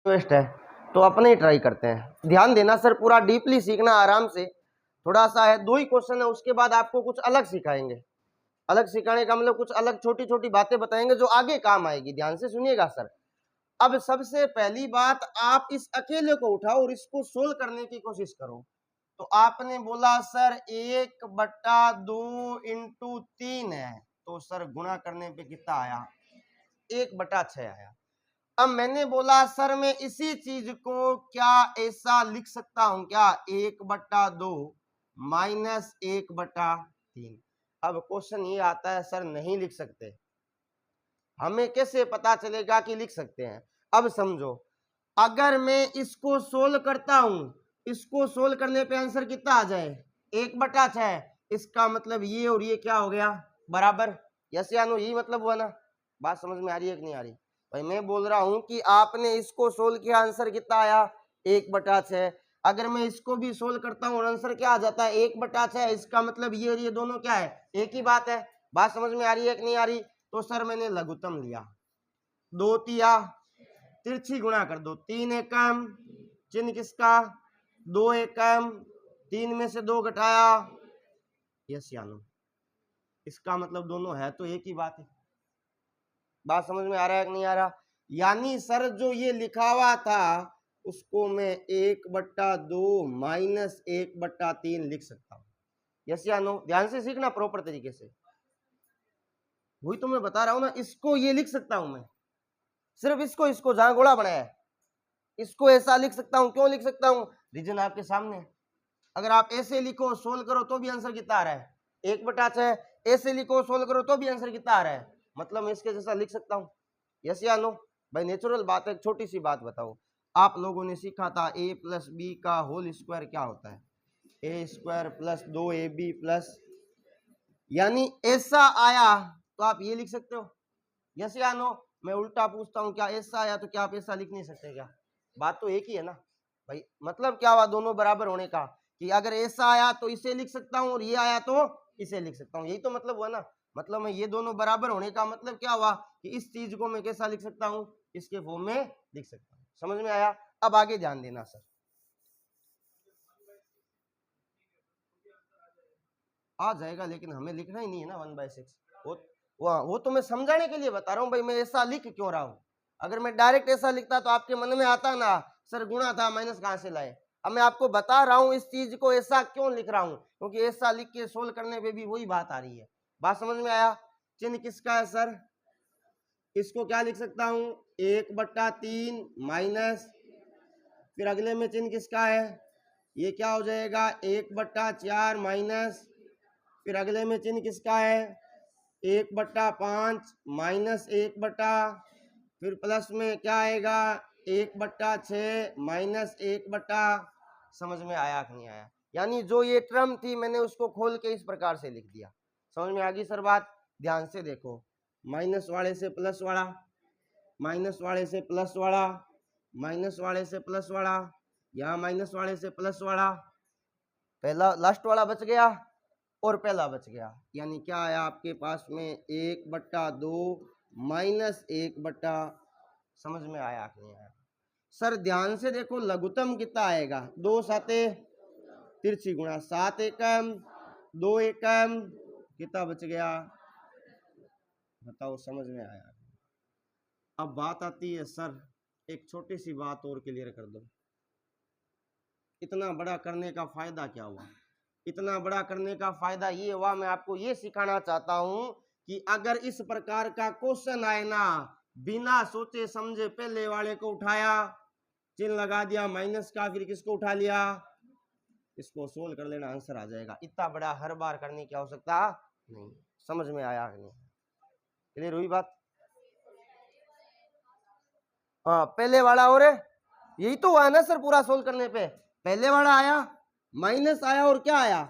Waste है, तो अपने ही ट्राई करते हैं। ध्यान देना सर, पूरा डीपली सीखना आराम से। थोड़ा सा है, 2 ही क्वेश्चन है, उसके बाद आपको कुछ अलग सिखाएंगे। अलग सिखाने का मतलब कुछ अलग छोटी छोटी बातें बताएंगे जो आगे काम आएगी। ध्यान से सुनिएगा सर। अब सबसे पहली बात, आप इस अकेले को उठाओ और इसको सोल्व करने की कोशिश करो। तो आपने बोला सर 1/2 इंटू 3 है, तो सर गुणा करने पे कितना आया? 1/6 आया। अब मैंने बोला सर मैं इसी चीज को क्या ऐसा लिख सकता हूं क्या? 1/2 माइनस 1/3। अब क्वेश्चन ये आता है सर नहीं लिख सकते, हमें कैसे पता चलेगा कि लिख सकते हैं? अब समझो, अगर मैं इसको सोल्व करता हूं, इसको सोल्व करने पे आंसर कितना आ जाए? 1/6। इसका मतलब ये और ये क्या हो गया? बराबर। यस या नो? यही मतलब हुआ ना? बात समझ में आ रही है कि नहीं आ रही? भाई मैं बोल रहा हूं कि आपने इसको सोल्व किया, आंसर कितना आया? 1/6। अगर मैं इसको भी सोल्व करता हूँ और आंसर क्या आ जाता है? 1/6। इसका मतलब ये और ये दोनों क्या है? एक ही बात है। बात समझ में आ रही है कि नहीं आ रही? तो सर मैंने लघुत्तम लिया, 2 तिया तिरछी गुणा कर दो, 3 एकम, चिन्ह किसका? 2 एकम, 3 में से 2 घटाया, यस या नो? इसका मतलब दोनों है तो एक ही बात है। बात समझ में आ रहा है कि नहीं आ रहा? यानी सर जो ये लिखा हुआ था उसको मैं 1/2 माइनस 1/3 लिख सकता हूँ। यस या नो? ध्यान से सीखना प्रॉपर तरीके से। वही तो मैं बता रहा हूं ना, इसको ये लिख सकता हूं मैं, सिर्फ इसको जहां गोला बनाया है इसको ऐसा लिख सकता हूं। क्यों लिख सकता हूं? रीजन आपके सामने है। अगर आप ऐसे लिखो सोल्व करो तो भी आंसर कितना आ रहा है? 1/6। ऐसे लिखो सोल्व करो तो भी आंसर कितना आ रहा है? मतलब मैं इसके जैसा लिख सकता हूँ। यस या नो? भाई नेचुरल बात है। छोटी सी बात बताओ, आप लोगों ने सीखा था a + b का होल स्क्वायर क्या होता है? a² + 2ab+, यानी ऐसा आया तो आप ये लिख सकते हो। यस या नो? मैं उल्टा पूछता हूँ, क्या ऐसा आया तो क्या आप ऐसा लिख नहीं सकते क्या? बात तो एक ही है ना भाई। मतलब क्या हुआ दोनों बराबर होने का? कि अगर ऐसा आया तो इसे लिख सकता हूँ और ये आया तो इसे लिख सकता हूँ। यही तो मतलब हुआ ना। मतलब मैं ये दोनों बराबर होने का मतलब क्या हुआ कि इस चीज को मैं कैसा लिख सकता हूँ? इसके फॉर्म में लिख सकता हूँ। समझ में आया? अब आगे ध्यान देना सर। आ जाएगा लेकिन हमें लिखना ही नहीं है ना 1/6। वो तो मैं समझाने के लिए बता रहा हूँ भाई, मैं ऐसा लिख क्यों रहा हूँ। अगर मैं डायरेक्ट ऐसा लिखता तो आपके मन में आता ना, सर गुणा था माइनस कहाँ से लाए। अब मैं आपको बता रहा हूँ इस चीज को ऐसा क्यों लिख रहा हूँ, क्योंकि ऐसा लिख के सोल्व करने पे भी वही बात आ रही है। बात समझ में आया? चिन्ह किसका है सर? इसको क्या लिख सकता हूँ? 1/3 माइनस, फिर अगले में चिन्ह किसका है? ये क्या हो जाएगा? 1/4 माइनस, फिर अगले में चिन्ह किसका है? 1/5 माइनस 1/, फिर प्लस में क्या आएगा? 1/6 माइनस 1/। समझ में आया कि नहीं आया? यानी जो ये टर्म थी मैंने उसको खोल के इस प्रकार से लिख दिया। समझ में आ गई सर बात? ध्यान से देखो, माइनस वाले से प्लस वाला, माइनस वाले से प्लस वाला, माइनस वाले से प्लस वाला, यहाँ माइनस वाले से प्लस वाला, पहला लास्ट वाला बच गया और पहला बच गया। यानी क्या आया आपके पास में? 1/2 माइनस 1/। समझ में आया कि नहीं आया? सर ध्यान से देखो, लघुत्तम कितना आएगा? 2 साते तिरछी गुणा, 7 एकम, 2 एकम, कितना बच गया? बताओ समझ में आया? अब बात आती है सर, एक छोटी सी बात और क्लियर कर दो, इतना बड़ा करने का फायदा क्या हुआ? इतना बड़ा करने का फायदा ये हुआ, मैं आपको ये सिखाना चाहता हूं कि अगर इस प्रकार का क्वेश्चन आए ना, बिना सोचे समझे पहले वाले को उठाया, चिन्ह लगा दिया माइनस का, फिर किसको उठा लिया? इसको सोल्व कर लेना, आंसर आ जाएगा। इतना बड़ा हर बार करने की आवश्यकता नहीं। समझ में आया कि नहीं? क्लियर हुई बात? हाँ, पहले वाला और यही तो हुआ ना सर पूरा सोल्व करने पे। पहले वाला आया, माइनस आया और क्या आया?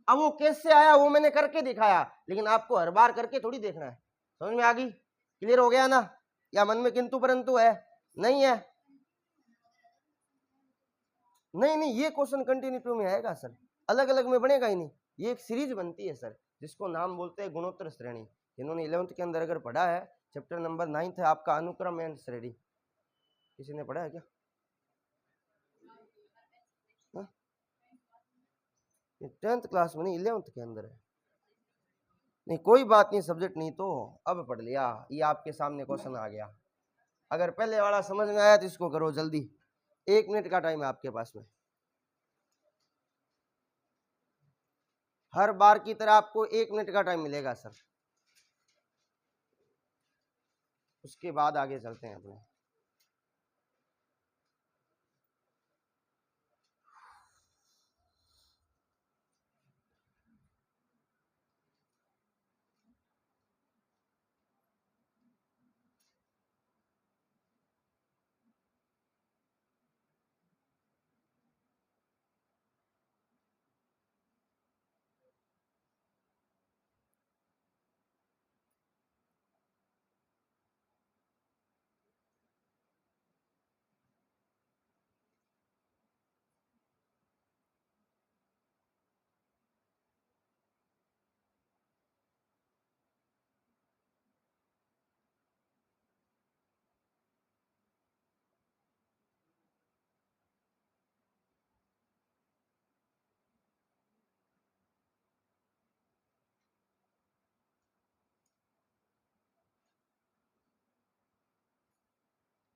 अब वो कैसे आया वो मैंने करके दिखाया, लेकिन आपको हर बार करके थोड़ी देखना है। समझ में आ गई? क्लियर हो गया ना? या मन में किंतु परंतु है? नहीं है? नहीं नहीं, ये क्वेश्चन कंटिन्यूटी में आएगा सर, अलग अलग में बनेगा ही नहीं। ये एक सीरीज बनती है सर, जिसको नाम बोलते हैं गुणोत्तर श्रेणी। जिन्होंने 11th के अंदर अगर पढ़ा है, चैप्टर नंबर 9 है आपका अनुक्रम एंड श्रेणी, किसी ने पढ़ा है क्या? ये 10th क्लास में नहीं 11th के अंदर है। नहीं कोई बात नहीं, सब्जेक्ट नहीं तो अब पढ़ लिया, ये आपके सामने क्वेश्चन आ गया। अगर पहले वाला समझ में आया तो इसको करो जल्दी, 1 मिनट का टाइम है आपके पास में। हर बार की तरह आपको 1 मिनट का टाइम मिलेगा सर, उसके बाद आगे चलते हैं अपने।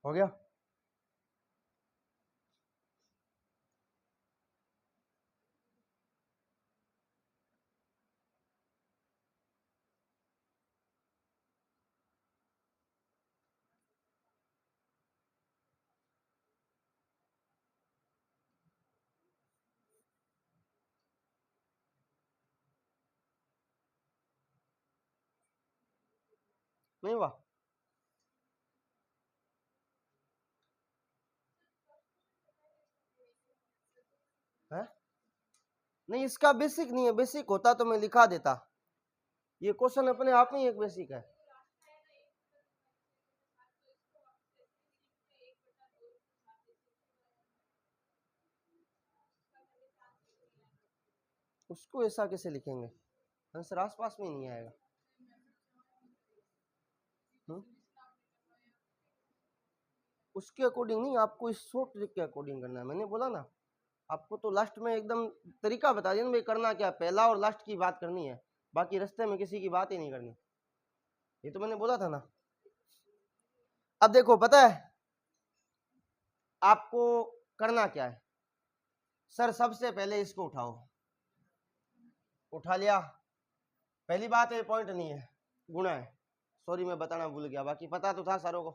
हो गया? नहीं हुआ? है? नहीं इसका बेसिक नहीं है, बेसिक होता तो मैं लिखा देता, ये क्वेश्चन अपने आप में एक बेसिक है। उसको ऐसा कैसे लिखेंगे, आंसर आसपास में ही नहीं आएगा। उसके अकॉर्डिंग नहीं, आपको इस शॉर्ट ट्रिक के अकॉर्डिंग करना है। मैंने बोला ना आपको, तो लास्ट में एकदम तरीका बता दिया ना भाई करना क्या, पहला और लास्ट की बात करनी है, बाकी रास्ते में किसी की बात ही नहीं करनी, ये तो मैंने बोला था ना। अब देखो पता है आपको करना क्या है सर, सबसे पहले इसको उठाओ, उठा लिया, पहली बात है पॉइंट नहीं है, गुणा है, सॉरी मैं बताना भूल गया, बाकी पता तो था सारों को,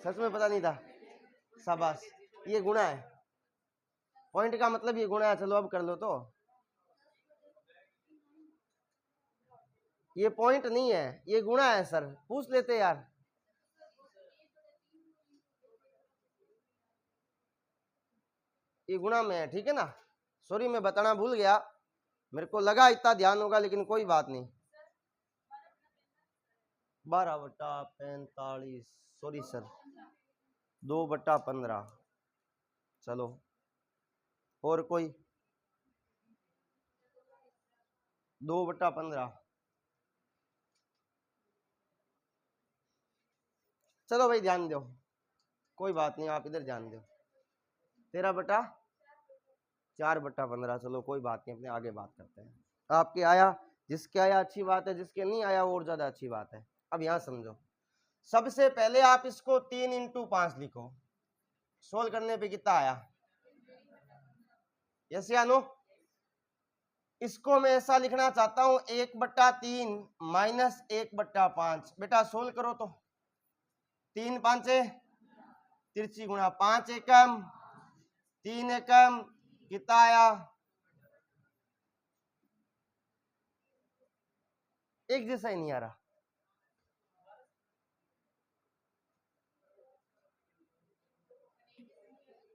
सच में पता नहीं था, शाबाश, ये गुणा है, पॉइंट का मतलब ये गुणा है। चलो अब कर लो, तो ये पॉइंट नहीं है, ये गुणा है सर, पूछ लेते यार। ये गुणा में है, ठीक है ना, सॉरी मैं बताना भूल गया, मेरे को लगा इतना ध्यान होगा, लेकिन कोई बात नहीं। 12/45, सॉरी सर, 2/15, चलो और कोई, 2/15, चलो भाई ध्यान दो, कोई बात नहीं, आप इधर ध्यान दो, 13/4/15, चलो कोई बात नहीं, अपने आगे बात करते हैं। आपके आया, जिसके आया अच्छी बात है, जिसके नहीं आया वो और ज्यादा अच्छी बात है। अब यहां समझो, सबसे पहले आप इसको 3 × 5 लिखो, सोल्व करने पे कितना आया, यस या नो? इसको मैं ऐसा लिखना चाहता हूं 1/3 माइनस 1/5, बेटा सोल्व करो तो 3 5 तिरछी गुणा 5 एकम 3 एकम कितना आया, एक जैसा ही नहीं आ रहा,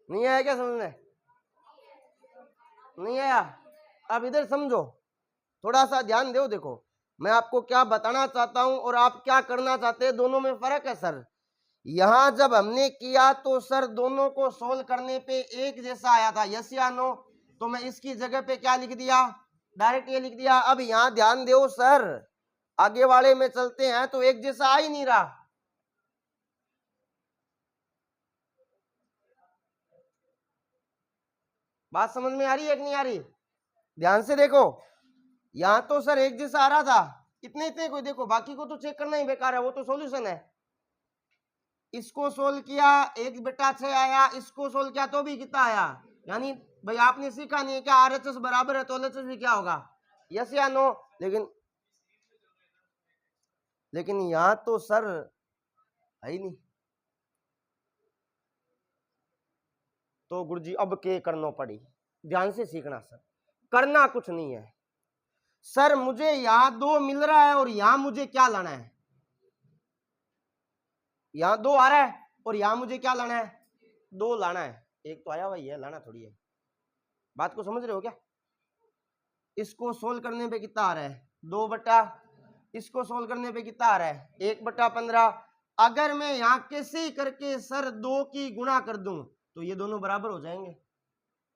नहीं आया क्या समझ में, नहीं आया? अब इधर समझो, थोड़ा सा ध्यान दो, देखो मैं आपको क्या बताना चाहता हूं और आप क्या करना चाहते हैं, दोनों में फर्क है सर। यहां जब हमने किया तो सर दोनों को सोल्व करने पे एक जैसा आया था, यस या नो? तो मैं इसकी जगह पे क्या लिख दिया, डायरेक्ट ये लिख दिया। अब यहां ध्यान दो सर, आगे वाले में चलते हैं तो एक जैसा आ ही नहीं रहा, बात समझ में आ रही है कि नहीं आ रही? ध्यान से देखो, यहां तो सर एक जैसा आ रहा था, इतने इतने कोई देखो, बाकी को तो चेक करना ही बेकार है, वो तो सॉल्यूशन है। इसको सोल्व किया 1/6 आया, इसको सोल्व किया तो भी कितना आया? यानी भाई आपने सीखा नहीं है क्या RHS बराबर है तो LHS भी क्या होगा? यस या नो? लेकिन यहां तो सर है ही नहीं। तो गुरुजी अब के करना पड़ी, ध्यान से सीखना सर, करना कुछ नहीं है सर। मुझे यहां 2 मिल रहा है और यहां मुझे क्या लाना है? यहां 2 आ रहा है और यहां मुझे क्या लाना है? 2 लाना है। एक तो आया वही है, लाना थोड़ी है। बात को समझ रहे हो क्या? इसको सोल्व करने पे कितना आ रहा है? 2 बटा, इसको सोल्व करने पे कितना आ रहा है? 1/15। अगर मैं यहां कैसे ही करके सर 2 की गुणा कर दूं तो ये दोनों बराबर हो जाएंगे।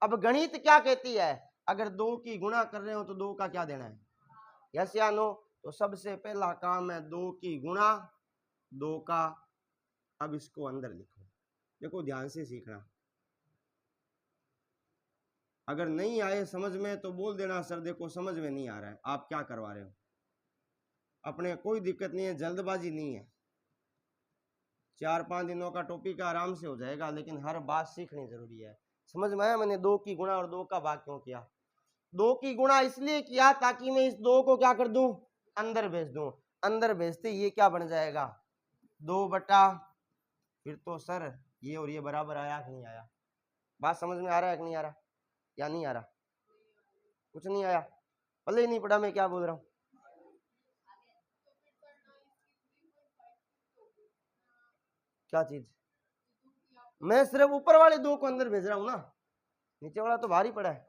अब गणित क्या कहती है? अगर 2 की गुणा कर रहे हो तो 2 का क्या देना है? यस या नो? तो सबसे पहला काम है 2 की गुणा, 2 का। अब इसको अंदर लिखो, देखो ध्यान से सीखना। अगर नहीं आए समझ में तो बोल देना सर देखो समझ में नहीं आ रहा है, आप क्या करवा रहे हो। अपने कोई दिक्कत नहीं है, जल्दबाजी नहीं है। 4-5 दिनों का टॉपिक आराम से हो जाएगा, लेकिन हर बात सीखनी जरूरी है। समझ में आया मैंने 2 की गुणा और 2 का भाग क्यों किया? 2 की गुणा इसलिए किया ताकि मैं इस 2 को क्या कर दूं? अंदर भेज दूं। अंदर भेजते ये क्या बन जाएगा? 2 बटा, फिर तो सर ये और ये बराबर आया कि नहीं आया? बात समझ में आ रहा है कि नहीं आ रहा? या नहीं आ रहा? कुछ नहीं आया, पहले ही नहीं पढ़ा मैं क्या बोल रहा हूँ। क्या चीज? मैं सिर्फ ऊपर वाले 2 को अंदर भेज रहा हूं ना, नीचे वाला तो भारी पड़ा है।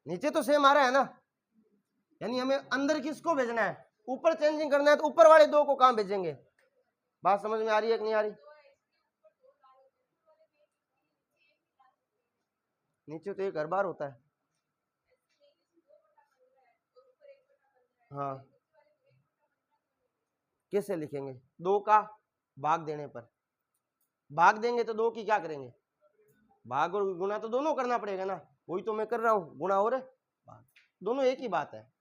नीचे तो सेम आ रहा है ना, यानी हमें अंदर किसको भेजना है? ऊपर चेंजिंग करना है तो ऊपर वाले 2 को कहां भेजेंगे? बात समझ में आ रही है कि नहीं आ रही? नीचे तो एक हर बार होता है। हाँ, कैसे लिखेंगे? 2 का भाग देने पर, भाग देंगे तो 2 की क्या करेंगे? भाग और गुणा तो दोनों करना पड़ेगा ना, वही तो मैं कर रहा हूं, गुणा और भाग, दोनों एक ही बात है।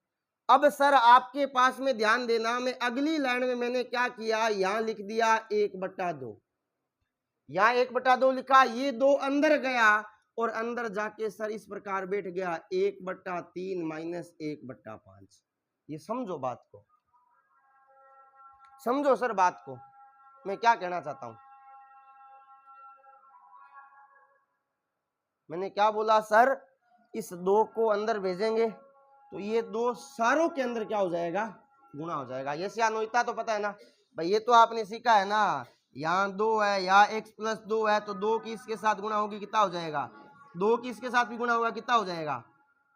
अब सर आपके पास में ध्यान देना, मैं अगली लाइन में मैंने क्या किया, यहां लिख दिया 1/2। यहां 1/2 लिखा, ये 2 अंदर गया और अंदर जाके सर इस प्रकार बैठ गया 1/3 माइनस 1/5। ये समझो बात को, समझो सर बात को, मैं क्या कहना चाहता हूं। मैंने क्या बोला सर, इस 2 को अंदर भेजेंगे तो ये 2 सारों के अंदर क्या हो जाएगा? गुणा हो जाएगा। ये इतना तो पता है ना भाई, ये तो आपने सीखा है ना, यहाँ 2 है, यहाँ x+2 है तो 2 की इसके साथ गुणा होगी कितना हो जाएगा? 2 की इसके साथ भी गुणा होगा कितना हो जाएगा?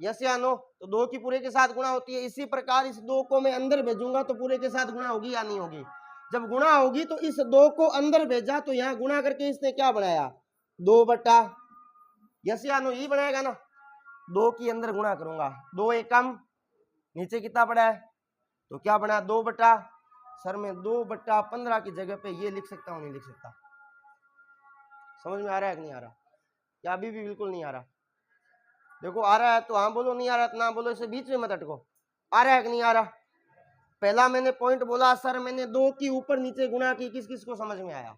यस या नो? तो 2 की पूरे के साथ गुणा होती है। इसी प्रकार इस 2 को मैं अंदर भेजूंगा तो पूरे के साथ गुणा होगी या नहीं होगी? जब गुणा होगी तो इस 2 को अंदर भेजा तो यहाँ गुणा करके इसने क्या बनाया? 2 बटा, यस या नो? ये बनाएगा ना, 2 की अंदर गुणा करूंगा, 2 एकम, नीचे कितना पड़ा है तो क्या बना? 2 बटा, सर मैं 2/15 की जगह पे ये लिख सकता हूँ नहीं लिख सकता? समझ में आ रहा है कि नहीं आ रहा? या अभी भी बिल्कुल नहीं आ रहा? देखो आ रहा है तो हाँ बोलो, नहीं आ रहा तो ना बोलो, इसे बीच में मत अटको। आ रहा है कि नहीं आ रहा? पहला मैंने पॉइंट बोला सर, मैंने 2 की ऊपर नीचे गुणा की, किस किस को समझ में आया?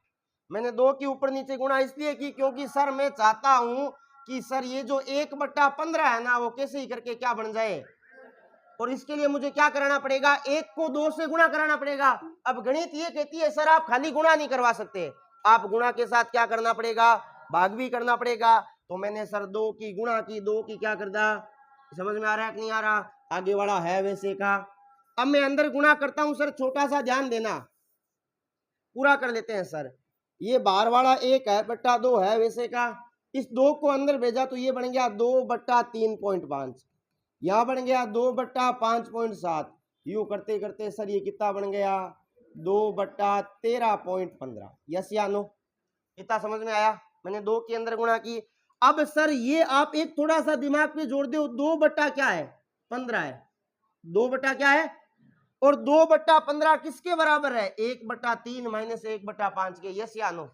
मैंने 2 की ऊपर नीचे गुणा इसलिए की क्योंकि सर मैं चाहता हूं कि सर ये जो 1/15 है ना वो कैसे ही करके क्या बन जाए, और इसके लिए मुझे क्या कराना पड़ेगा? 1 को 2 से गुणा कराना पड़ेगा। अब गणित ये कहती है सर आप खाली गुणा नहीं करवा सकते, आप गुणा के साथ क्या करना पड़ेगा? भाग भी करना पड़ेगा। तो मैंने सर 2 की गुणा की, 2 की क्या कर दिया? समझ में आ रहा है कि नहीं आ रहा? आगे वाला है वैसे का। अब मैं अंदर गुणा करता हूं सर, छोटा सा ध्यान देना, पूरा कर लेते हैं सर। ये बाहर वाला 1 है बट्टा 2 है वैसे का, इस 2 को अंदर भेजा तो ये बन गया 2/3.5, यहां बन गया 2/5.7, यूं करते करते सर ये कितना बन गया? 2/13.15। यस या नो? इतना समझ में आया? मैंने 2 के अंदर गुणा की। अब सर ये आप एक थोड़ा सा दिमाग में जोड़ दो, 2 बट्टा क्या है? 15 है। 2 बट्टा क्या है? और 2/15 किसके बराबर है? 1/3 माइनस 1/5 के। यस या नो?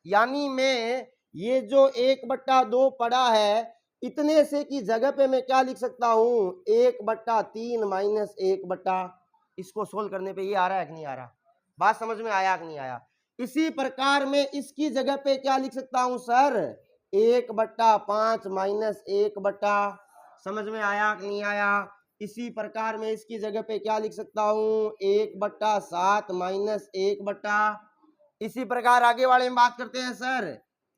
यानी मैं ये जो 1/2 पड़ा है, इतने से की जगह पे मैं क्या लिख सकता हूं, 1/3 माइनस 1/, इसको सोल्व करने पे ये आ रहा है कि नहीं आ रहा, बात समझ में आया कि नहीं आया। इसी प्रकार में इसकी जगह पे क्या लिख सकता हूं सर, 1/5 माइनस 1/, समझ में आया कि नहीं आया। इसी प्रकार में इसकी जगह पे क्या लिख सकता हूं, 1/7 माइनस 1/। इसी प्रकार आगे वाले में बात करते हैं सर,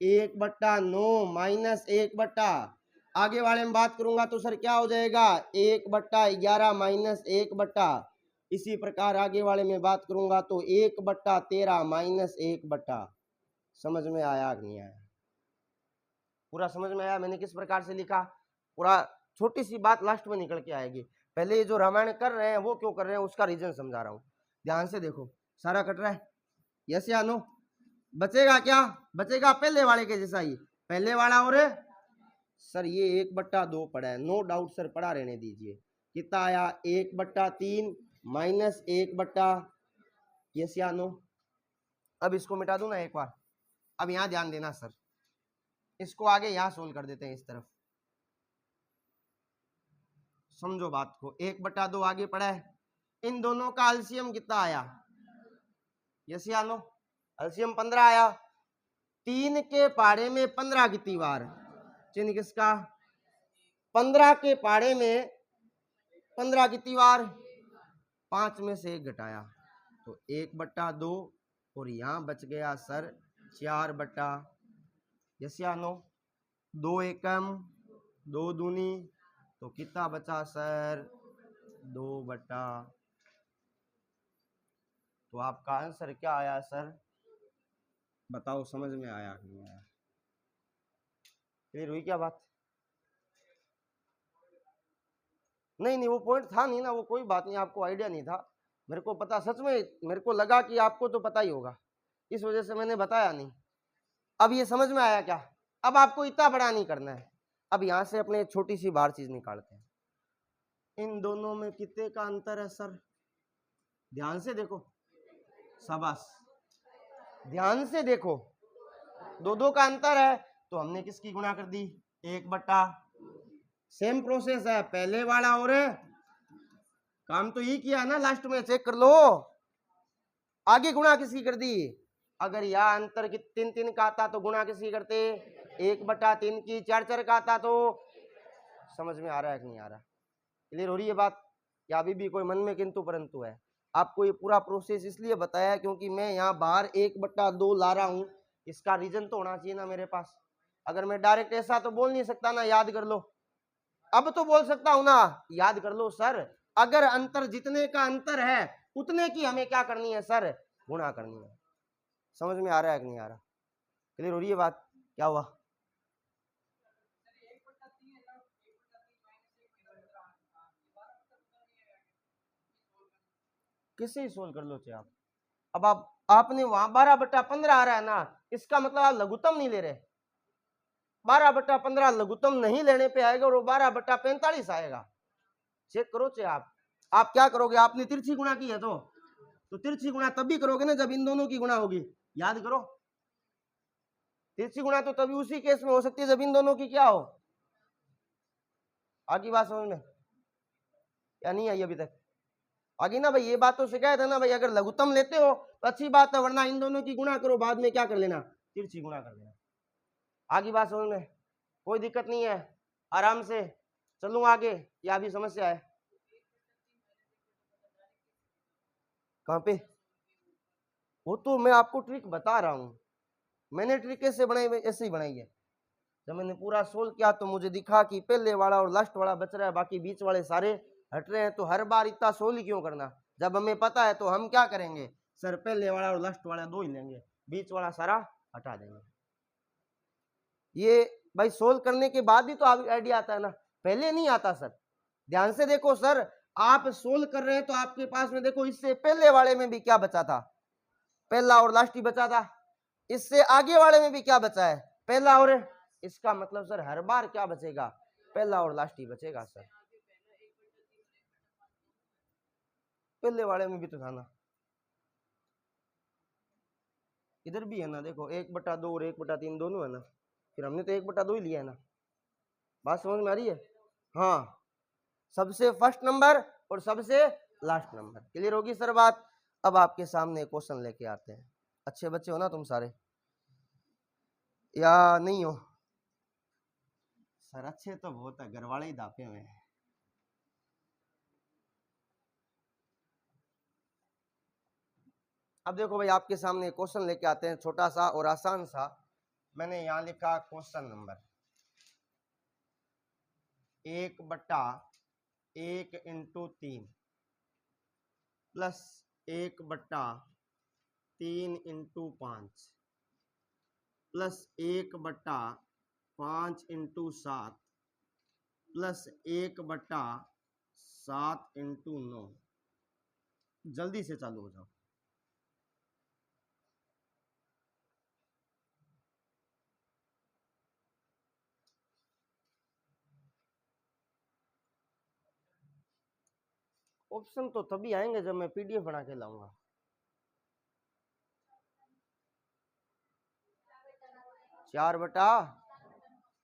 1/9 माइनस 1/। आगे वाले में बात करूंगा तो सर क्या हो जाएगा, 1/11 माइनस 1/। इसी प्रकार आगे वाले में बात करूंगा तो 1/13 माइनस 1/। समझ में आया कि नहीं आया, पूरा समझ में आया मैंने किस प्रकार से लिखा, पूरा छोटी सी बात लास्ट में निकल के आएगी। पहले ये जो रामायण कर रहे हैं वो क्यों कर रहे हैं उसका रीजन समझा रहा हूं, ध्यान से देखो। सारा कट रहा है, यस या नो, बचेगा क्या, बचेगा पहले वाले के जैसा ही, पहले वाला। और सर ये 1/2 पड़ा है, नो डाउट सर पड़ा रहने दीजिए। कितना आया, 1/3 माइनस 1/, यस या नो। अब इसको मिटा दूं ना एक बार, अब यहां ध्यान देना सर, इसको आगे यहां सोल्व कर देते हैं इस तरफ, समझो बात को। 1/2 आगे पड़ा है, इन दोनों का एलसीएम कितना आया, यस या नो, एलसीएम 15 आया। 3 के पाड़े में 15 कितनी बार, चिन्ह किसका, 15 के पाड़े में 15 कितनी बार, 5 में से 1 घटाया तो 1/2, और यहां बच गया सर 4/, यस या नो। 2 एकम 2 दूनी, तो कितना बचा सर, 2/। तो आपका आंसर क्या आया सर, बताओ समझ में आया कि नहीं आया, क्लियर हुई क्या बात। नहीं नहीं वो पॉइंट था नहीं ना, वो कोई बात नहीं, आपको आइडिया नहीं था, मेरे को पता, सच में मेरे को लगा कि आपको तो पता ही होगा, इस वजह से मैंने बताया नहीं। अब ये समझ में आया क्या, अब आपको इतना बड़ा नहीं करना है। अब यहां से अपने छोटी सी बाहर चीज निकालते हैं, इन दोनों में कितने का अंतर है सर, ध्यान से देखो, शाबाश, ध्यान से देखो, 2 का अंतर है, तो हमने किसकी गुणा कर दी, 1/। सेम प्रोसेस है पहले वाला, और काम तो यही किया ना, लास्ट में चेक कर लो, आगे गुणा किसकी कर दी, अगर यह अंतर की 3 का आता तो गुणा किसकी करते, 1/3 की, 4 का आता तो, समझ में आ रहा है कि नहीं आ रहा, क्लियर हो रही है बात, या अभी भी कोई मन में किंतु परंतु है। आपको ये पूरा प्रोसेस इसलिए बताया क्योंकि मैं यहाँ बाहर 1/2 ला रहा हूँ, इसका रीजन तो होना चाहिए ना मेरे पास, अगर मैं डायरेक्ट ऐसा तो बोल नहीं सकता ना, याद कर लो, अब तो बोल सकता हूं ना, याद कर लो सर, अगर अंतर जितने का अंतर है उतने की हमें क्या करनी है सर, गुणा करनी है। समझ में आ रहा है कि नहीं आ रहा, क्लियर हो रही है बात, क्या हुआ, किससे ही सोल्व कर लो चाहे आप। अब आप आपने वहां 12/15 आ रहा है ना, इसका मतलब आप लघुत्तम नहीं ले रहे, 12/15 लघुत्तम नहीं लेने पे आएगा और वो 12/45 आएगा, चेक करो चाहे आप क्या करोगे, आपने तिरछी गुणा की है तो तिरछी गुणा तभी करोगे ना जब इन दोनों की गुणा होगी, याद करो, तिरछी गुणा तो तभी उसी केस में हो सकती है जब इन दोनों की क्या हो, आगे बात समझ में या नहीं आई अभी तक, आगे ना भाई, ये बात तो शिकायत है ना भाई, अगर लघुत्तम लेते हो तो अच्छी बात है, वरना इन दोनों की गुणा करो, बाद में क्या कर लेना, तिरछी गुणा कर लेना, आगे बात समझ में, कोई दिक्कत नहीं है, आराम से चलूं आगे, या भी समस्या है, कहाँ पे, वो तो मैं आपको ट्रिक बता रहा हूं, मैंने ट्रिक कैसे बनाई, ऐसे ही बनाई है, जब मैंने पूरा सोल्व किया तो मुझे दिखा कि पहले वाला और लास्ट वाला बच रहा है, बाकी बीच वाले सारे हट रहे हैं, तो हर बार इतना सोल्व क्यों करना, जब हमें पता है तो हम क्या करेंगे सर, पहले वाला और लास्ट वाला 2 ही लेंगे, बीच वाला सारा हटा देंगे। ये भाई सोल्व करने के बाद ही तो आइडिया आता है ना, पहले नहीं आता सर, ध्यान से देखो सर, आप सोल्व कर रहे हैं तो आपके पास में देखो, इससे पहले वाले में भी क्या बचा था, पहला और लास्ट ही बचा था, इससे आगे वाले में भी क्या बचा है, पहला और, इसका मतलब सर हर बार क्या बचेगा, पहला और लास्ट ही बचेगा सर, पहले वाले में भी तो था ना, इधर भी है ना, देखो 1/2 और 1/3 दोनों है ना, फिर हमने तो 1/2 ही लिया है ना। बात समझ में आ रही है? हाँ, सबसे फर्स्ट नंबर और सबसे लास्ट नंबर। क्लियर होगी सर बात? अब आपके सामने क्वेश्चन लेके आते हैं। अच्छे बच्चे हो ना तुम सारे, या नहीं हो? सर अच्छे तो बहुत है, घर वाले ही दापे हुए हैं। अब देखो भाई, आपके सामने क्वेश्चन लेके आते हैं, छोटा सा और आसान सा। मैंने यहाँ लिखा question number 1/1 × 3 plus 1/3 × 5 plus 1/5 × 7 plus 1/7 × 9। जल्दी से चालू हो जाओ। ऑप्शन तो तभी आएंगे जब मैं पीडीएफ बना के लाऊंगा। चार बटा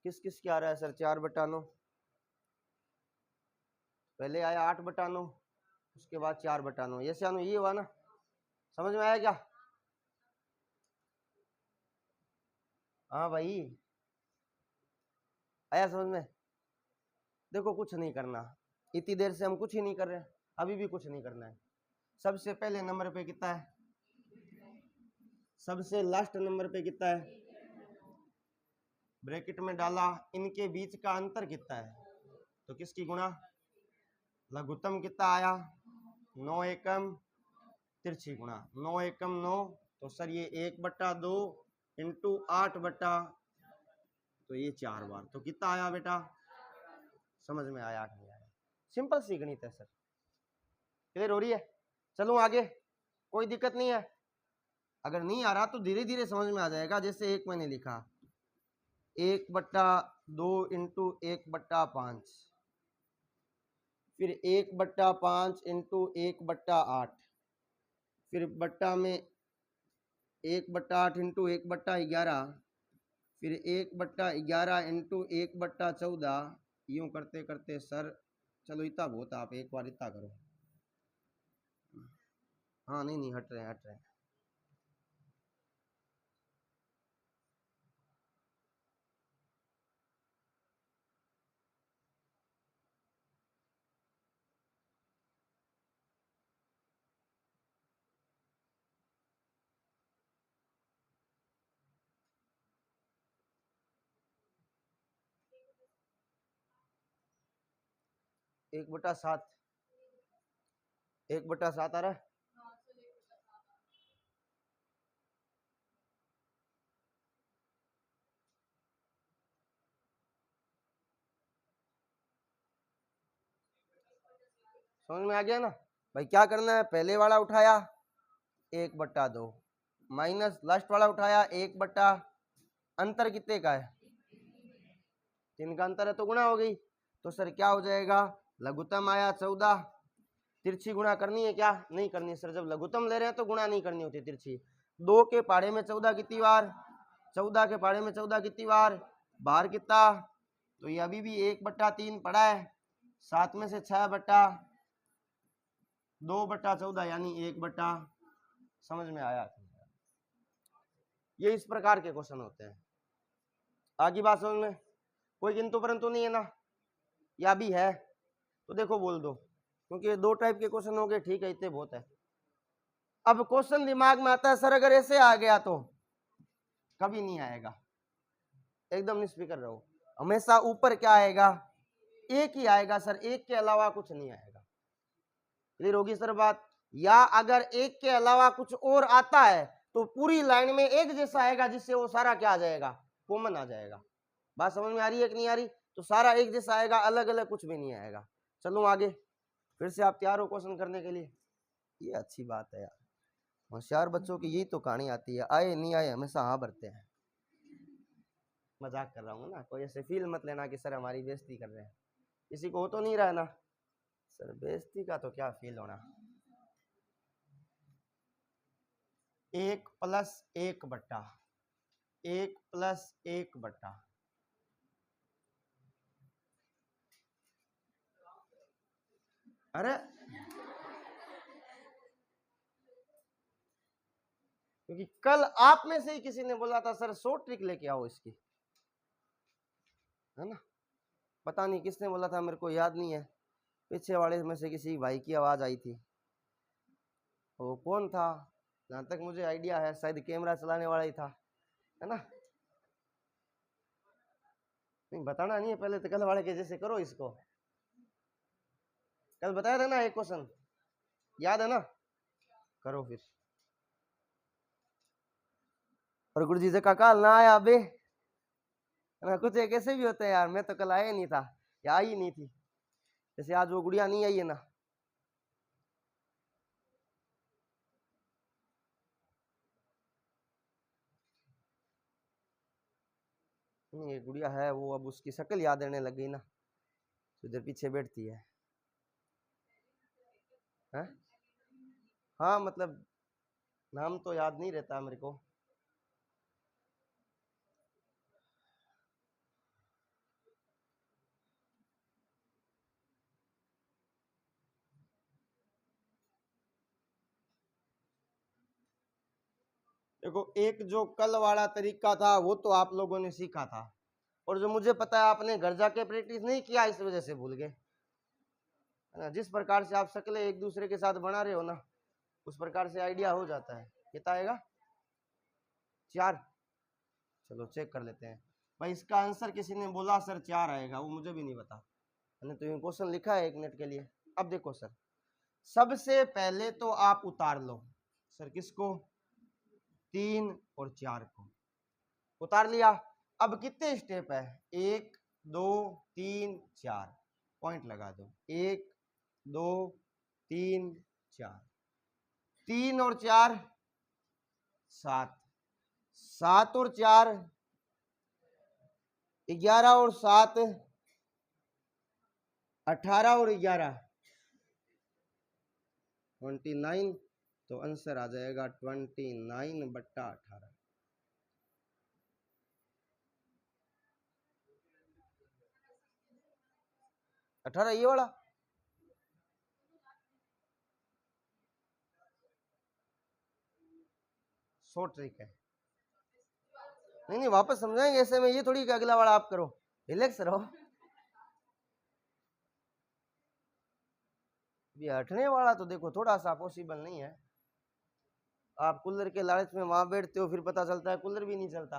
किस किस क्या आ रहा है सर? 4/9। पहले आया 8/9, उसके बाद 4/9। ये से ये हुआ ना? समझ में आया क्या? हाँ भाई, आया समझ में? देखो कुछ नहीं करना, इतनी देर से हम कुछ ही नहीं कर रहे हैं, अभी भी कुछ नहीं करना है। सबसे पहले नंबर पे कितना है? सबसे लास्ट नंबर पे कितना है? ब्रैकेट में डाला। इनके बीच का अंतर कितना है? तो किसकी गुणा? लघुत्तम कितना आया? 9 एकम तिरछी गुणा। 9 एकम 9, तो सर ये 1/2 इंटू 8 तो ये 4 बार, तो कितना आया बेटा? समझ में आया कि नहीं आया? सिंपल सी गणित है सर। क्लियर हो रही है? चलूं आगे, कोई दिक्कत नहीं है। अगर नहीं आ रहा तो धीरे धीरे समझ में आ जाएगा। जैसे एक मैंने लिखा 1/2 इंटू 1/5, फिर 1/5 इंटू 1/8, फिर बट्टा में 1/8 इंटू 1/11, फिर 1/11 इंटू 1/14। यूं करते करते सर, चलो इतना बहुत, आप एक बार इतना करो। हाँ नहीं नहीं, हट रहे हैं। एक बटा सात, 1/7 आ रहा है। समझ में आ गया ना भाई? क्या करना है? पहले वाला उठाया 1/2, माइनस लास्ट वाला उठाया 1/, अंतर कितने का है? 3 का अंतर है, तो गुणा हो गई। तो सर क्या हो जाएगा? लघुत्तम आया 14। तिरछी गुणा करनी है क्या? नहीं करनी सर, जब लघुत्तम ले रहे हैं तो गुणा नहीं करनी होती तिरछी। 2 के पाड़े में 14 कितनी बार? 14 के पाड़े में 14 कितनी बार? बाहर कितना? तो ये अभी भी 1/3 पड़ा है। 7 में से 6/2/14 यानी 1/। समझ में आया? ये इस प्रकार के क्वेश्चन होते हैं। आगे बात समझ में? कोई किंतु परंतु नहीं है ना? या भी है तो देखो बोल दो, क्योंकि 2 टाइप के क्वेश्चन हो गए। ठीक है, इतने बहुत है। अब क्वेश्चन दिमाग में आता है सर अगर ऐसे आ गया तो? कभी नहीं आएगा। एकदम निष्फिक्र रहो। हमेशा ऊपर क्या आएगा? एक ही आएगा सर, एक के अलावा कुछ नहीं आएगा। क्लियर होगी सर बात? या अगर एक के अलावा कुछ और आता है तो पूरी लाइन में एक जैसा आएगा, जिससे वो सारा क्या आ जाएगा? कॉमन आ जाएगा। बात समझ में आ रही है कि नहीं आ रही? तो सारा एक जैसा आएगा, अलग अलग कुछ भी नहीं आएगा। चलो आगे, फिर से आप तैयार हो क्वेश्चन करने के लिए? ये अच्छी बात है यार, होशियार बच्चों की यही तो कहानी आती है। आए नहीं आए हमेशा हाँ भरते हैं। मजाक कर रहा हूँ ना, कोई ऐसे फील मत लेना कि सर हमारी बेइज्जती कर रहे हैं। किसी को हो तो नहीं रहा है ना सर? बेइज्जती का तो क्या फील होना। 1 + 1/। 1 + 1 बटा, अरे क्योंकि कल आप में से ही किसी ने बोला था सर शॉर्ट ट्रिक लेके आओ इसकी, है ना। पता नहीं किसने बोला था, मेरे को याद नहीं है, पीछे वाले में से किसी भाई की आवाज आई थी, वो कौन था, जहां तक मुझे आइडिया है शायद कैमरा चलाने वाला ही था, है ना। नहीं बताना नहीं है, पहले तो कल वाले के जैसे करो इसको, कल बताया था ना एक क्वेश्चन, याद है ना, करो फिर। और गुरु जी से का काल ना आया बे, ना कुछ एक ऐसे भी होते हैं यार, मैं तो कल आया नहीं था या आई नहीं थी, जैसे आज वो गुड़िया नहीं आई है ना, ये गुड़िया है वो, अब उसकी शक्ल याद रहने लग गई ना, उधर पीछे बैठती है, हैं? हाँ मतलब नाम तो याद नहीं रहता मेरे को। देखो एक जो कल वाला तरीका था वो तो आप लोगों ने सीखा था, और जो मुझे पता है आपने घर जाके प्रैक्टिस नहीं किया, इस वजह से भूल गए, है ना। जिस प्रकार से आप शक्लें एक दूसरे के साथ बना रहे हो ना, उस प्रकार से आइडिया हो जाता है। कितना आएगा? 4। चलो चेक कर लेते हैं भाई, इसका आंसर किसी ने बोला सर 4 आएगा, वो मुझे भी नहीं पता, मैंने तो ये क्वेश्चन लिखा है 1 मिनट के लिए। अब देखो सर, सबसे पहले तो आप उतार लो सर, किसको? 3 और 4 को उतार लिया। अब कितने स्टेप है? 1 2 3 4, पॉइंट लगा दो, 1 2 3 4, 3 और 4 7, 7 और 4 11 और 7 18 और 11 29, तो आंसर आ जाएगा 29/18। 18 ये वाला, शॉर्ट ट्रिक है। नहीं नहीं वापस समझाएंगे, ऐसे में ये थोड़ी कि अगला वाला आप करो, रिलैक्स रहो। ये हटने वाला तो देखो थोड़ा सा पॉसिबल नहीं है, आप कूलर के लालच में वहां बैठते हो, फिर पता चलता है कूलर भी नहीं चलता,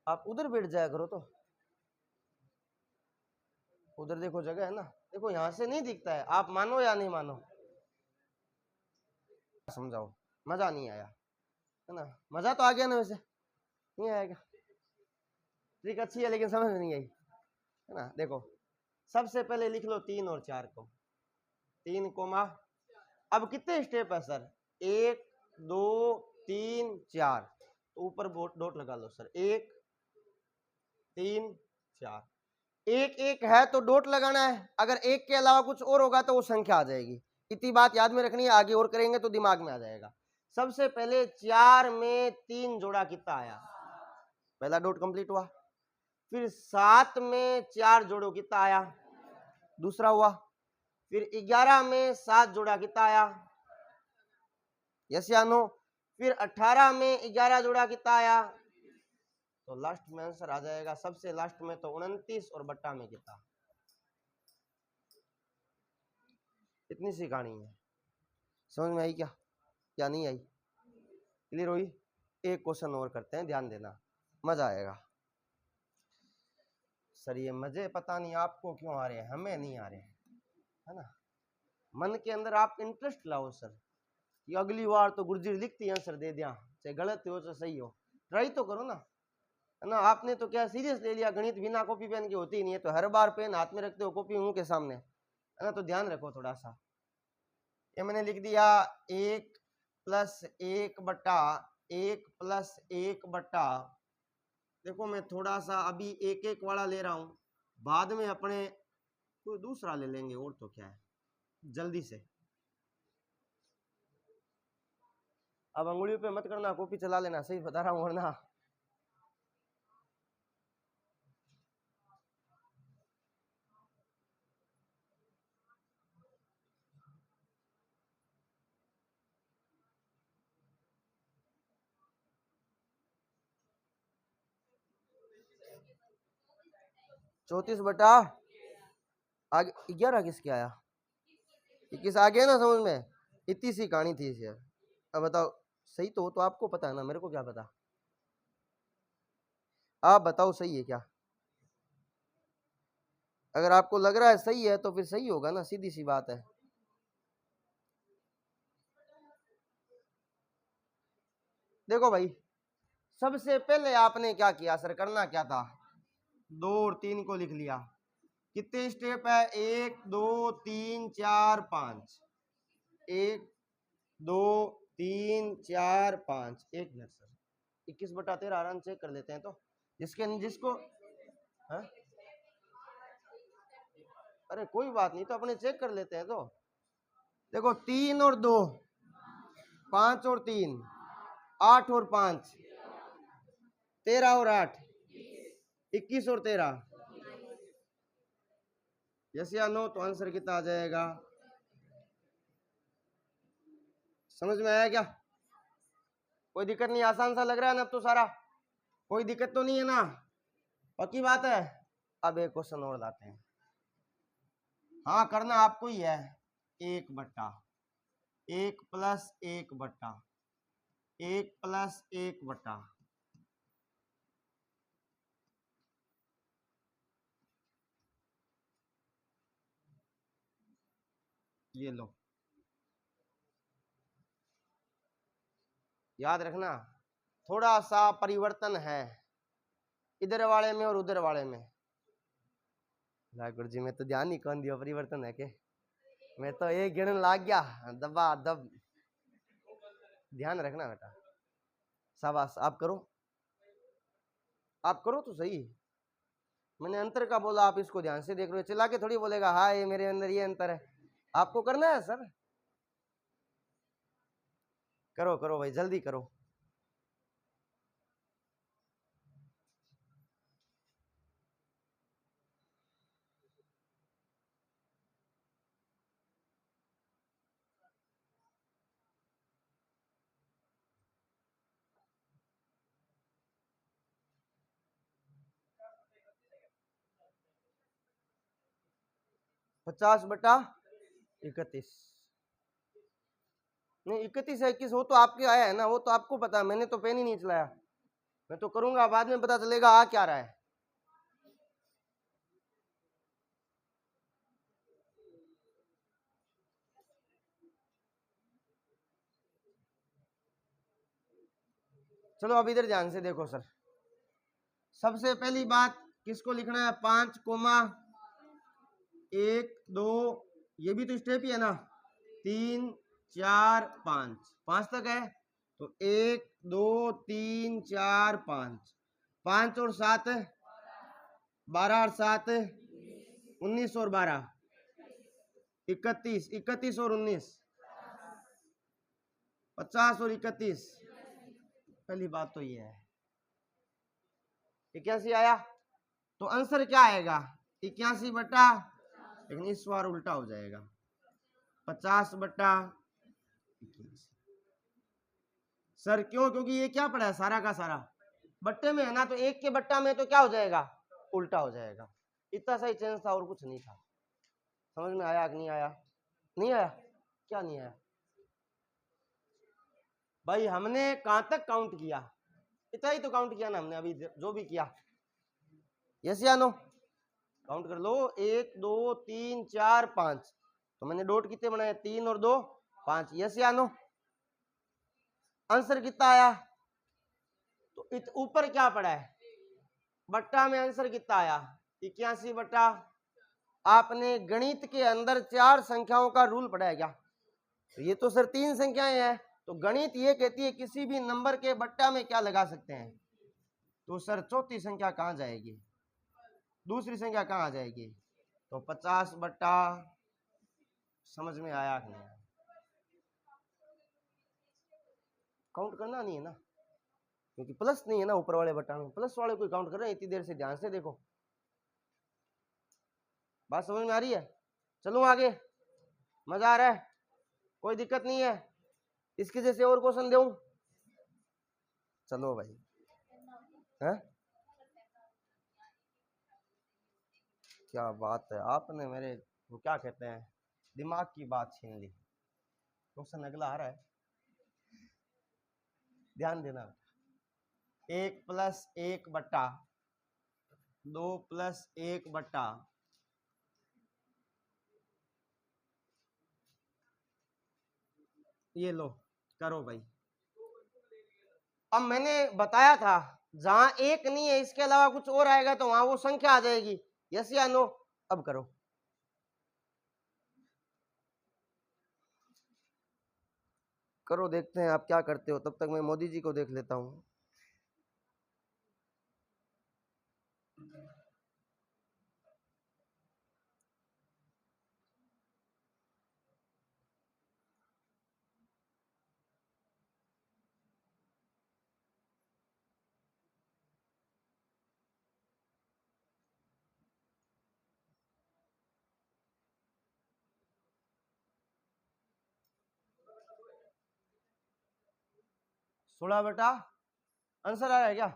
आप उधर बैठ जाया करो, तो उधर देखो जगह है ना, देखो यहाँ से नहीं दिखता है, आप मानो या नहीं मानो, समझाओ। मजा नहीं आया, है ना। मजा तो आ गया ना, वैसे नहीं आएगा, ट्रिक अच्छी है लेकिन समझ नहीं आई, है ना। देखो सबसे पहले लिख लो 3 और 4 को, 3 कोमा, अब कितने स्टेप है सर? 1 2 3 4, तो ऊपर डॉट लगा लो सर, 1 3 4, एक एक है तो डॉट लगाना है, अगर एक के अलावा कुछ और होगा तो वो संख्या आ जाएगी, इतनी बात याद में रखनी है, आगे और करेंगे तो दिमाग में आ जाएगा। सबसे पहले 4 में 3 जोड़ा कितना आया? पहला डॉट कंप्लीट हुआ। फिर 7 में 4 जोड़ो कितना आया? दूसरा हुआ। फिर 11 में 7 जोड़ा कितना आया? यस या नो? फिर 18 में 11 जोड़ा कितना आया? तो लास्ट में आंसर आ जाएगा, सबसे लास्ट में तो 29 और बट्टा में कितना। इतनी सी कहानी है, समझ में आई क्या? क्या नहीं आई? क्लियर हुई? एक क्वेश्चन और करते हैं, ध्यान देना, मजा आएगा। सर ये मजे पता नहीं आपको क्यों आ रहे हैं, हमें नहीं आ रहे, है ना। मन के अंदर आप इंटरेस्ट लाओ सर, कि अगली बार तो गुरुजी लिखती आंसर दे दिया, चाहे गलत हो चाहे सही हो, ट्राई तो करो ना, है ना। आपने तो क्या सीरियस ले लिया, गणित बिना कॉपी पेन की होती ही नहीं है, तो हर बार पेन हाथ में रखते हो, कॉपी मुंह के सामने, है ना, तो ध्यान रखो थोड़ा सा। ये मैंने लिख दिया 1 + 1 बटा 1 + 1 बटा, देखो मैं थोड़ा सा अभी एक एक वाला ले रहा हूं, बाद में अपने कोई दूसरा ले लेंगे, और तो क्या है, जल्दी से। अब अंगुलियों पे मत करना, कॉपी चला लेना, सही बता रहा हूँ वरना। चौतीस बटा आगे 11 किसके आया, 21 आ गया ना समझ में। इतनी सी कहानी थी इसे। अब बताओ सही तो हो तो आपको पता है ना, मेरे को क्या पता। आप बताओ सही है क्या। अगर आपको लग रहा है सही है तो फिर सही होगा ना, सीधी सी बात है। देखो भाई, सबसे पहले आपने क्या किया सर, करना क्या था, 2 और 3 को लिख लिया। कितने स्टेप है, 1 2 3 4 5, 1 2 3 4 5, 1 मिनट सर, 21/13 आराम चेक कर लेते हैं तो, जिसको है? अरे कोई बात नहीं, तो अपने चेक कर लेते हैं तो। देखो 3 और 2, 5 और 3, 8 और 5, 13 और 8, 21 और 13, यस या नो, तो आंसर कितना आ जाएगा, समझ में आया क्या। कोई दिक्कत नहीं, आसान सा लग रहा है ना अब तो सारा, कोई दिक्कत तो नहीं है ना, पक्की बात है। अब एक क्वेश्चन और लाते हैं, हाँ करना आपको ही है, 1/1 प्लस 1/1 प्लस 1/, ये लो, याद रखना थोड़ा सा परिवर्तन है इधर वाले में और उधर वाले में। गुरु जी मैं तो ध्यान नहीं कौन दिया, परिवर्तन है के, मैं तो एक गिनन लाग गया, दबा दब, ध्यान रखना बेटा। शाबाश, आप करो, आप करो तो सही। मैंने अंतर का बोला, आप इसको ध्यान से देख रहे हो, चला के थोड़ी बोलेगा हाँ ये मेरे अंदर ये अंतर है, आपको करना है सर। करो करो भाई, जल्दी करो। पचास बटा 31, नहीं 31 है 21, वो तो आपके आया है ना, वो तो आपको पता है, मैंने तो पेन ही नहीं चलाया, मैं तो करूंगा बाद में पता चलेगा आ क्या रहा है। चलो अब इधर ध्यान से देखो सर, सबसे पहली बात किसको लिखना है, 5,1 2, ये भी तो स्टेप ही है ना, 3 4 5, 5 तक है तो 1 2 3 4 5, 5 और 7 12 और 7 19 और 12 31, 31 और 19 50 और 31, पहली बात तो ये है 81 आया, तो आंसर क्या आएगा 81/, लेकिन इस बार उल्टा हो जाएगा 50/81। सर क्यों, क्योंकि ये क्या पड़ा है सारा का सारा बट्टे में है ना, तो एक के बट्टा में तो क्या हो जाएगा, उल्टा हो जाएगा। इतना सही चेंज था और कुछ नहीं था। समझ में आया कि नहीं आया, नहीं आया, क्या नहीं आया भाई, हमने कहां तक काउंट किया, इतना ही तो काउंट किया ना हमने अभी जो भी किया, यस या नो, काउंट कर लो 1 2 3 4 5, तो मैंने डॉट कितने बनाए 3 और 2 5, यस या नो। आंसर कितना आया, तो ऊपर क्या पड़ा है बट्टा में, आंसर कितना आया 81/, आपने गणित के अंदर 4 संख्याओं का रूल पढ़ा है क्या, तो ये तो सर 3 संख्याएं हैं, तो गणित ये कहती है किसी भी नंबर के बट्टा में क्या लगा सकते हैं, तो सर चौथी संख्या कहां जाएगी, दूसरी संख्या कहां आ जाएगी, तो 50/, समझ में आया कि नहीं, काउंट करना नहीं है ना, क्योंकि प्लस नहीं है ना ऊपर वाले बटन में, प्लस वाले कोई काउंट कर रहे हैं इतनी देर से, ध्यान से देखो। बात समझ में आ रही है? चलूं आगे, मजा आ रहा है, कोई दिक्कत नहीं है? इसके जैसे और क्वेश्चन दूं? चलो भाई, है क्या बात है, आपने मेरे वो क्या कहते हैं दिमाग की बात छीन ली। क्वेश्चन अगला आ रहा है, ध्यान देना। 1+1/2+1/, ये लो करो भाई। अब मैंने बताया था जहां एक नहीं है इसके अलावा कुछ और आएगा तो वहां वो संख्या आ जाएगी, यस या नो? अब करो। करो, देखते हैं आप क्या करते हो, तब तक मैं मोदी जी को देख लेता हूं। सोलह बेटा आंसर आया है क्या?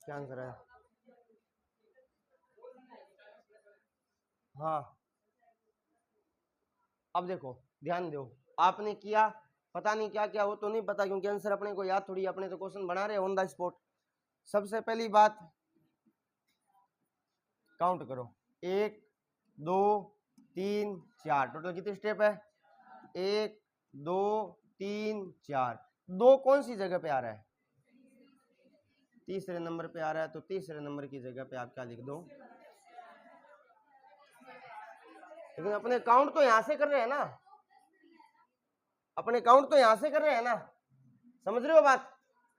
क्या आंसर है? हाँ, अब देखो ध्यान दो, आपने किया पता नहीं क्या क्या, वो तो नहीं पता क्योंकि आंसर अपने को याद थोड़ी, अपने तो क्वेश्चन बना रहे ऑन द स्पॉट। सबसे पहली बात काउंट करो, 1 2 3 4, टोटल कितने स्टेप है? 1 2 3 4। दो कौन सी जगह पे आ रहा है? तीसरे नंबर पे आ रहा है, तो तीसरे नंबर की जगह पे आप क्या लिख दो? लेकिन अपने काउंट तो यहां से कर रहे हैं ना, अपने काउंट तो यहां से कर रहे हैं ना, समझ रहे हो बात?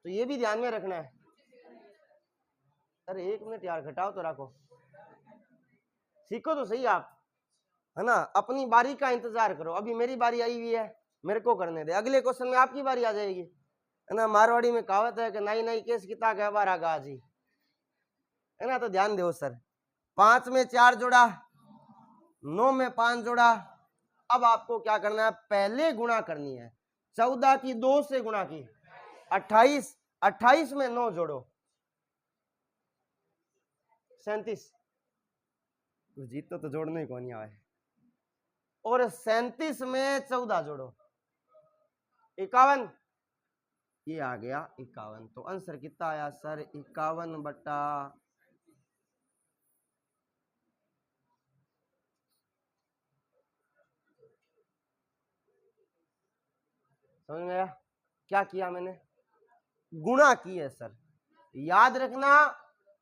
तो ये भी ध्यान में रखना है। अरे 1 मिनट यार, घटाओ तो रखो, सीखो तो सही आप, है ना? अपनी बारी का इंतजार करो, अभी मेरी बारी आई हुई है, मेरे को करने दे, अगले क्वेश्चन में आपकी बारी आ जाएगी, है ना? मारवाड़ी में कहावत है कि नई नई केस किता कह बार गाजी, है ना? तो ध्यान दो सर, 5 में 4 जोड़ा, 9 में 5 जोड़ा। अब आपको क्या करना है, पहले गुणा करनी है, 14 की 2 से गुणा की 28, 28 में 9 जोड़ो 37, जीतो तो जोड़ने ही कौन आए, और 37 में 14 जोड़ो 51, ये आ गया 51। तो आंसर कितना आया सर? 51 बटा, समझ में आया क्या किया मैंने? गुणा की है सर, याद रखना,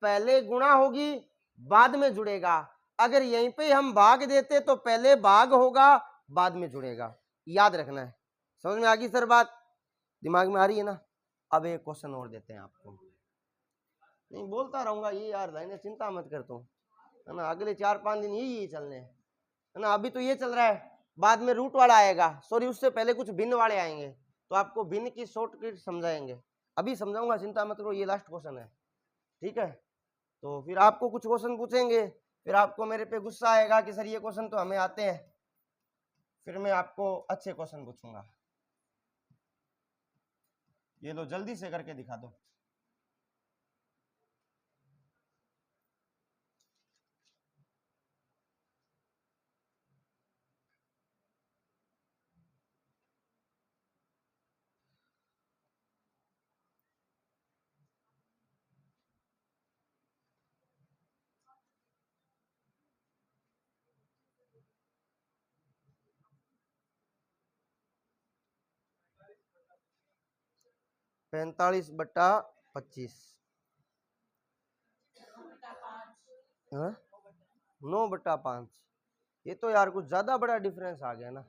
पहले गुणा होगी बाद में जुड़ेगा, अगर यहीं पे हम भाग देते तो पहले भाग होगा बाद में जुड़ेगा, याद रखना है। समझ में आ गई सर बात? दिमाग में आ रही है ना? अब एक क्वेश्चन और देते हैं आपको, नहीं बोलता रहूंगा ये यार लाइने, चिंता मत कर तुम, है ना? अगले 4-5 दिन यही चलने हैं, है ना? अभी तो ये चल रहा है, बाद में रूट वाला आएगा, सॉरी उससे पहले कुछ भिन्न वाले आएंगे, तो आपको भिन्न की शॉर्टकट समझाएंगे, अभी समझाऊंगा, चिंता मत करो, ये लास्ट क्वेश्चन है, ठीक है? तो फिर आपको कुछ क्वेश्चन पूछेंगे, फिर आपको मेरे पे गुस्सा आएगा कि सर ये क्वेश्चन तो हमें आते हैं, फिर मैं आपको अच्छे क्वेश्चन पूछूंगा। ये लो जल्दी से करके दिखा दो। पैंतालीस बटा 25, 9/5, ये तो यार कुछ ज्यादा बड़ा डिफरेंस आ गया ना,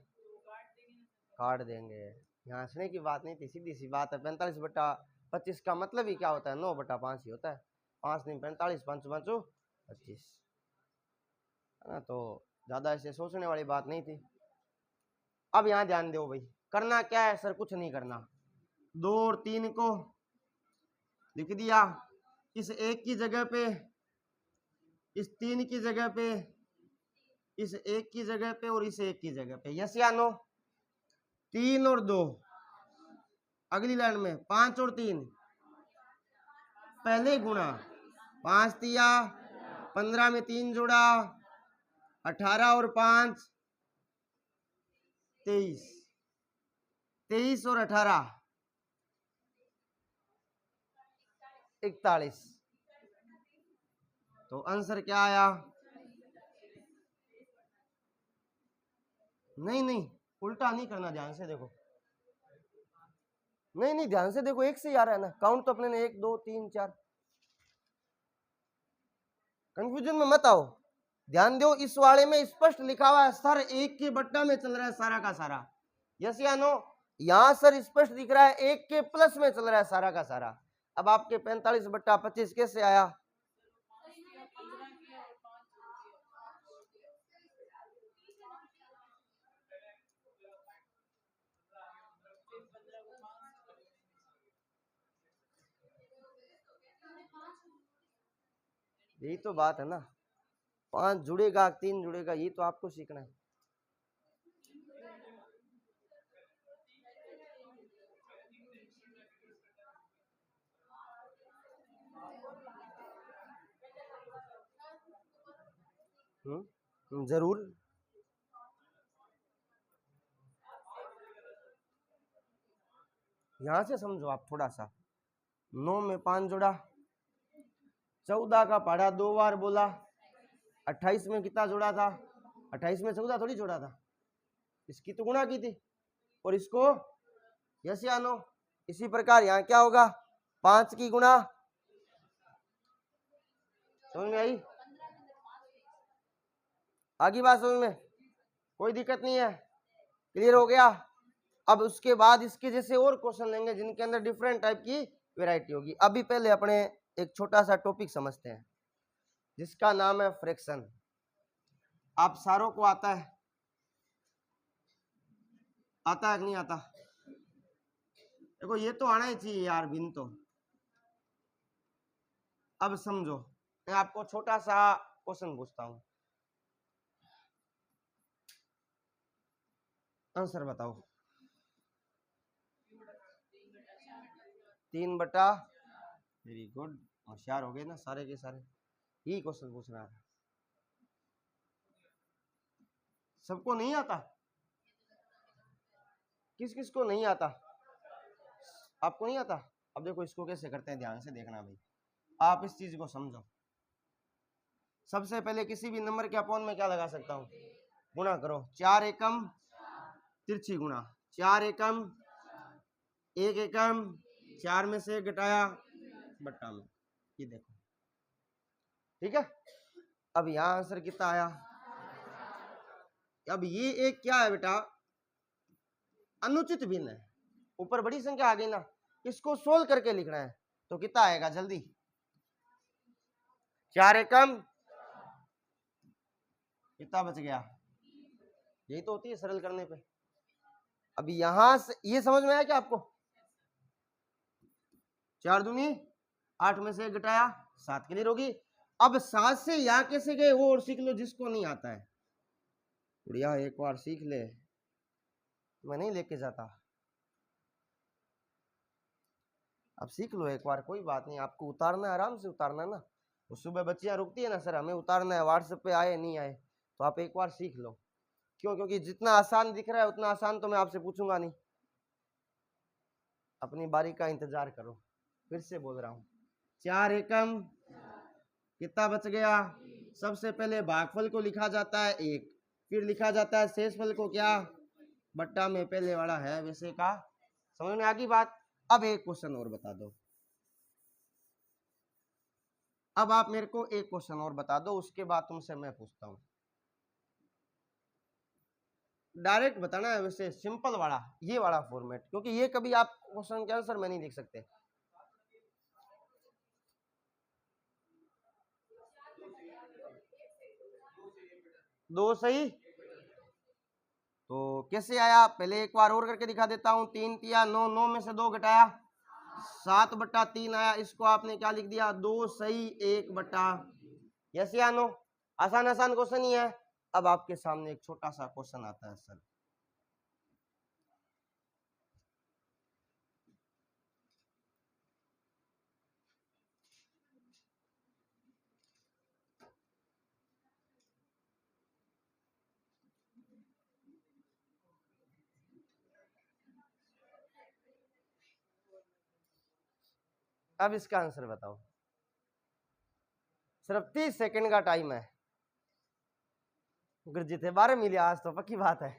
काट देंगे, यहाँ हंसने की बात नहीं थी, सीधी सी बात है, 45/25 का मतलब ही क्या होता है? 9/5 ही होता है, 5 नहीं 45, 5 5 25, है ना। तो ज्यादा ऐसे सोचने वाली बात नहीं थी। अब यहाँ ध्यान दो भाई, करना क्या है सर, कुछ नहीं करना। 2 और 3 को लिख दिया, इस 1 की जगह पे, इस 3 की जगह पे, इस 1 की जगह पे और इस 1 की जगह पे, यस या नो। 3 और 2, अगली लाइन में 5 और 3 पहले गुणा, 5 दिया, 15 में 3 जोड़ा, 18 और 5 23, 23 और 18 41। तो आंसर क्या आया? नहीं नहीं, उल्टा नहीं करना, ध्यान से देखो। नहीं नहीं, ध्यान से देखो, एक से ही आ रहा है ना, काउंट तो अपने ने 1 2 3 4। कंफ्यूजन में मत आओ, ध्यान दो। इस वाले में स्पष्ट लिखा हुआ है सर 1 के बट्टा में चल रहा है सारा का सारा, यस या नो। यहां सर स्पष्ट दिख रहा है 1 के प्लस में चल रहा है सारा का सारा। अब आपके 45/25 कैसे आया? यही तो बात है ना, 5 जुड़ेगा 3 जुड़ेगा, यही तो आपको सीखना है। जरूर। यहां से समझो आप थोड़ा सा। 9 में 5 जोड़ा, 14 का पहाड़ा 2 बार बोला, 28 में कितना जोड़ा था? 28 में 14 थोड़ी जोड़ा था, इसकी तो गुणा की थी, और इसको यस या नो। इसी प्रकार यहाँ क्या होगा? 5 की गुणा, समझ में आई? आगे बात समझ में, कोई दिक्कत नहीं है, क्लियर हो गया। अब उसके बाद इसके जैसे और क्वेश्चन लेंगे जिनके अंदर डिफरेंट टाइप की वैरायटी होगी। अभी पहले अपने एक छोटा सा टॉपिक समझते हैं जिसका नाम है फ्रैक्शन। आप सारों को आता है? आता है कि नहीं आता? देखो ये तो आना ही चाहिए यार बिन तो। अब समझो, मैं आपको छोटा सा क्वेश्चन पूछता हूं, आंसर बताओ। 3/, वेरी गुड, होशियार हो गए ना सारे के सारे। यही क्वेश्चन पूछ रहा है, सबको नहीं आता? किस किस को नहीं आता? आपको नहीं आता? अब देखो इसको कैसे करते हैं, ध्यान से देखना भाई, आप इस चीज को समझो। सबसे पहले किसी भी नंबर के अपॉन में क्या लगा सकता हूं? गुणा करो। 4 एकम तिरछी गुणा, 4 एकम 1 एकम, 4 में से घटाया बट्टा में, ये देखो, ठीक है। अब यहां आंसर कितना आया? अब ये एक क्या है बेटा? अनुचित भिन्न है, ऊपर बड़ी संख्या आ गई ना, इसको सोल्व करके लिखना है। तो कितना आएगा जल्दी? 4 एकम कितना बच गया? यही तो होती है सरल करने पे। अब यहां से ये समझ में आया क्या आपको? 4 दूनी 8 में से घटाया 7, क्लियर होगी। अब 7 से यहां कैसे गए वो और सीख लो जिसको नहीं आता है। बढ़िया, एक बार सीख ले, मैं नहीं लेके जाता, अब सीख लो एक बार, कोई बात नहीं। आपको उतारना है, आराम से उतारना है ना। वो सुबह बच्चियां रुकती है ना, सर हमें उतारना है, व्हाट्सएप पे आए नहीं आए, तो आप एक बार सीख लो। क्यों? क्योंकि जितना आसान दिख रहा है उतना आसान तो मैं आपसे पूछूंगा नहीं, अपनी बारी का इंतजार करो। फिर से बोल रहा हूं, 4 एकम कितना बच गया? सबसे पहले भागफल को लिखा जाता है 1, फिर लिखा जाता है शेषफल को क्या? बट्टा में पहले वाला है वैसे का। समझ में आ गई बात? अब एक क्वेश्चन और बता दो, अब आप मेरे को एक क्वेश्चन और बता दो, उसके बाद तुमसे मैं पूछता हूं। डायरेक्ट बताना है वैसे, सिंपल वाला, ये वाला फॉर्मेट, क्योंकि ये कभी आप क्वेश्चन के आंसर में नहीं देख सकते। दो सही। तो कैसे आया, पहले एक बार और करके दिखा देता हूं। 3 तिया 9, 9 में से 2 घटाया 7/3 आया। इसको आपने क्या लिख दिया, 2 सही 1/। यस या नो? आसान आसान क्वेश्चन ही है। अब आपके सामने एक छोटा सा क्वेश्चन आता है सर। अब इसका आंसर बताओ। सिर्फ 30 सेकंड का टाइम है। गुरजीत है 12 मिली आज तो पक्की बात है।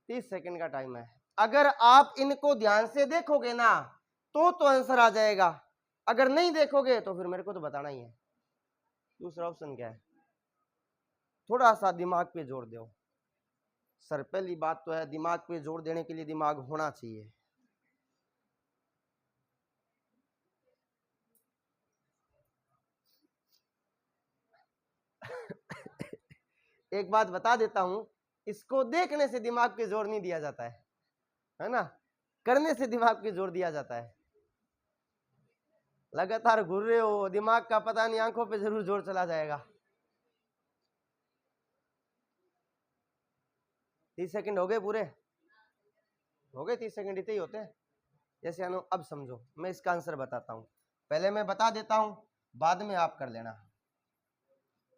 30 सेकंड का टाइम है। अगर आप इनको ध्यान से देखोगे ना तो आंसर आ जाएगा। अगर नहीं देखोगे तो फिर मेरे को तो बताना ही है। दूसरा ऑप्शन क्या है, थोड़ा सा दिमाग पे जोर दो सर। पहली बात तो है दिमाग पे जोर देने के लिए दिमाग होना चाहिए। एक बात बता देता हूं, इसको देखने से दिमाग पे जोर नहीं दिया जाता है ना, करने से दिमाग पे जोर दिया जाता है। लगातार घूर रहे हो दिमाग का पता नहीं, आंखों पे जरूर जोर चला जाएगा। 30 सेकंड हो गए पूरे, हो गए 30 सेकंड इतने ही होते हैं। जैसे अनु अब समझो, मैं इसका आंसर बताता हूं। पहले मैं बता देता हूं, बाद में आप कर लेना।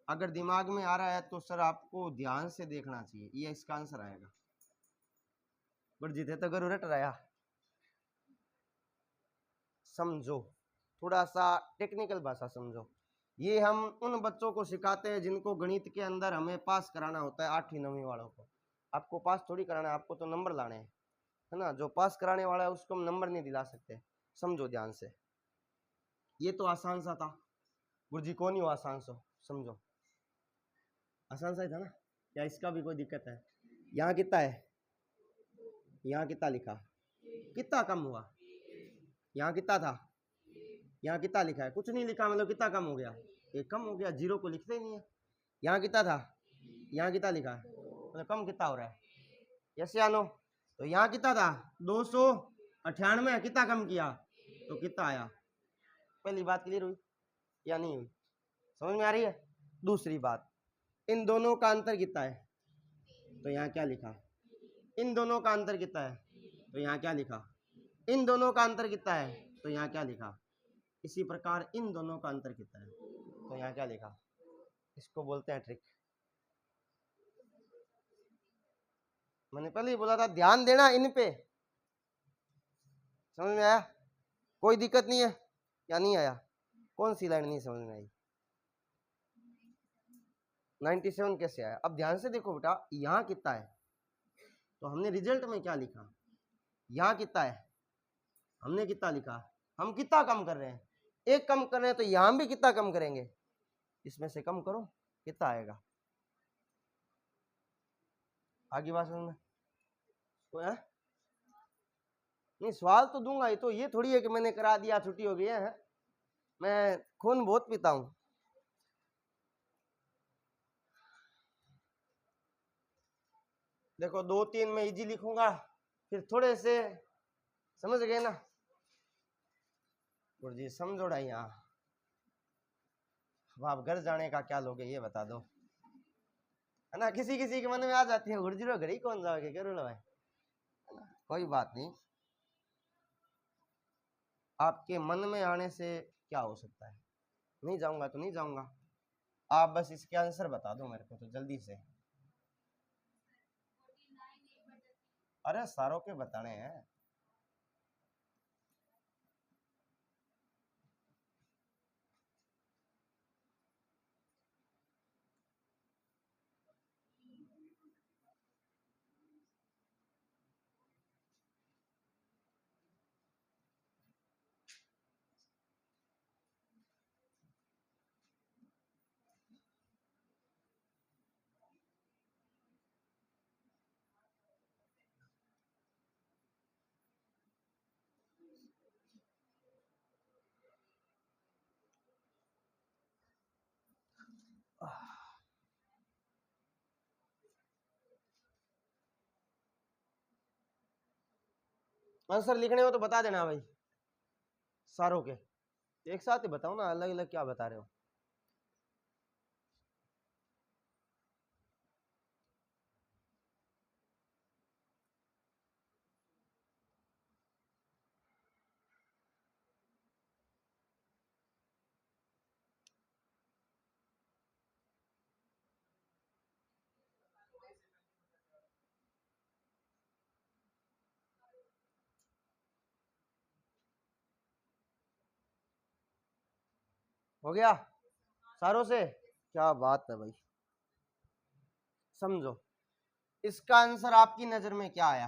अगर दिमाग में आ रहा है तो सर आपको ध्यान से देखना चाहिए, ये इसका आंसर आएगा। गुरजीत है तो गरु रट रहा। समझो, थोड़ा सा टेक्निकल भाषा समझो। ये हम उन बच्चों को सिखाते हैं जिनको गणित के अंदर हमें पास कराना होता है, 8वीं 9वीं वालों को। आपको पास थोड़ी कराना है, आपको तो नंबर लाने हैं, है ना। जो पास कराने वाला है उसको हम नंबर नहीं दिला सकते। समझो ध्यान से, ये तो आसान सा था। गुरुजी कौन ही हो आसान सा, समझो आसान सा ही था ना। क्या इसका भी कोई दिक्कत है? यहाँ कितना है, यहाँ कितना लिखा, कितना कम हुआ, यहाँ कितना था, यहाँ कितना लिखा है, कुछ नहीं लिखा, मतलब कितना कम हो गया, एक कम हो गया, जीरो को लिखते ही नहीं है। यहाँ कितना था, यहाँ कितना लिखा है, मतलब कम कितना हो रहा है। यस या नो? तो यहाँ कितना था 298, कितना कम किया तो कितना आया। पहली बात क्लियर हुई या नहीं हुई, समझ में आ रही है? दूसरी बात, इन दोनों का अंतर कितना है तो यहाँ क्या लिखा, इन दोनों का अंतर कितना है तो यहाँ क्या लिखा, इन दोनों का अंतर कितना है तो यहाँ क्या लिखा। इसी प्रकार इन दोनों का अंतर कितना है तो यहाँ क्या लिखा। इसको बोलते हैं ट्रिक। मैंने पहले ही बोला था ध्यान देना इन पे। समझ में आया? कोई दिक्कत नहीं है या नहीं आया? कौन सी लाइन नहीं समझ में आई? 97 कैसे आया? अब ध्यान से देखो बेटा, यहाँ कितना है तो हमने रिजल्ट में क्या लिखा, यहाँ कितना है हमने कितना लिखा, हम कितना कम कर रहे हैं, एक कम कर रहे हैं तो यहाँ भी कितना कम करेंगे, इसमें से कम करो कितना आएगा। आगे बात समझ में तो है? नहीं सवाल तो दूंगा ही, तो ये थोड़ी है कि मैंने करा दिया छुट्टी हो गई है। मैं खून बहुत पीता हूँ। देखो 2 3 में इजी लिखूंगा, फिर थोड़े से समझ गए ना गुरुजी, समझोड़ा यहाँ। अब आप घर जाने का क्या लोगे ये बता दो, है ना। किसी किसी के मन में आ जाती है गुरुजी रो घर ही कौन जाओगे, करो लो भाई, कोई बात नहीं। आपके मन में आने से क्या हो सकता है, नहीं जाऊंगा तो नहीं जाऊंगा, आप बस इसके आंसर बता दो मेरे को तो जल्दी से। अरे सारों के बताने हैं। आंसर लिखने हो तो बता देना भाई, सारों के एक साथ ही बताओ ना, अलग अलग क्या बता रहे हो। हो गया सारों से? क्या बात है भाई। समझो इसका आंसर आपकी नजर में क्या आया?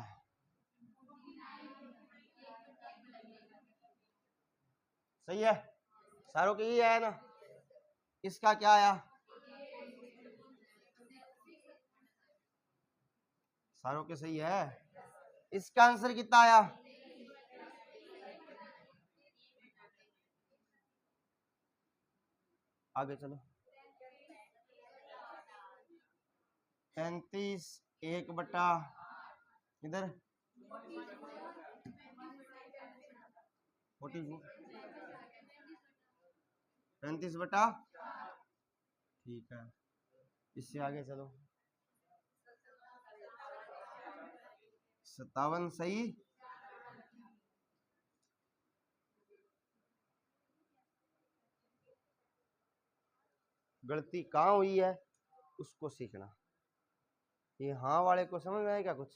सही है, सारों के ही आया ना। इसका क्या आया? सारों के सही है। इसका आंसर कितना आया? आगे चलो। 35 1 बटा इधर 35 बटा, ठीक है। इससे आगे चलो। 57 सही। गलती कहाँ हुई है उसको सीखना। ये हाँ वाले को समझ में आया क्या कुछ?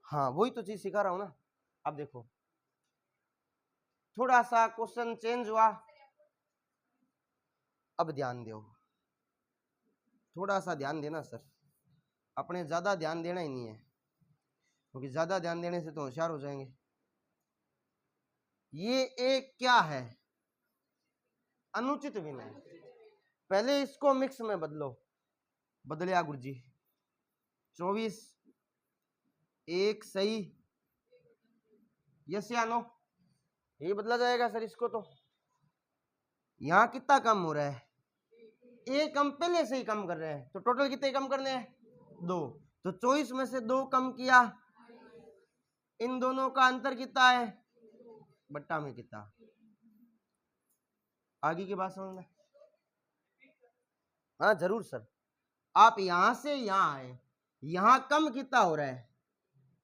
हाँ वही तो चीज सिखा रहा हूं ना। अब देखो थोड़ा सा क्वेश्चन चेंज हुआ, अब ध्यान दो, थोड़ा सा ध्यान देना सर, अपने ज्यादा ध्यान देना ही नहीं है क्योंकि ज्यादा ध्यान देने से तो होशियार हो जाएंगे। ये एक क्या है? अनुचित विनय। पहले इसको मिक्स में बदलो, बदलिया गुरुजी। 24 1 सही, यस या नो? ये बदला जाएगा सर इसको तो। यहाँ कितना कम हो रहा है? एक कम पहले से ही कम कर रहे हैं, तो टोटल कितने कम करने हैं? 2। तो 24 में से 2 कम किया, इन दोनों का अंतर कितना है? बट्टा में कितना? आगे की बात समझना। हाँ जरूर सर। आप यहां से यहां आए, यहां कम कितना हो रहा है?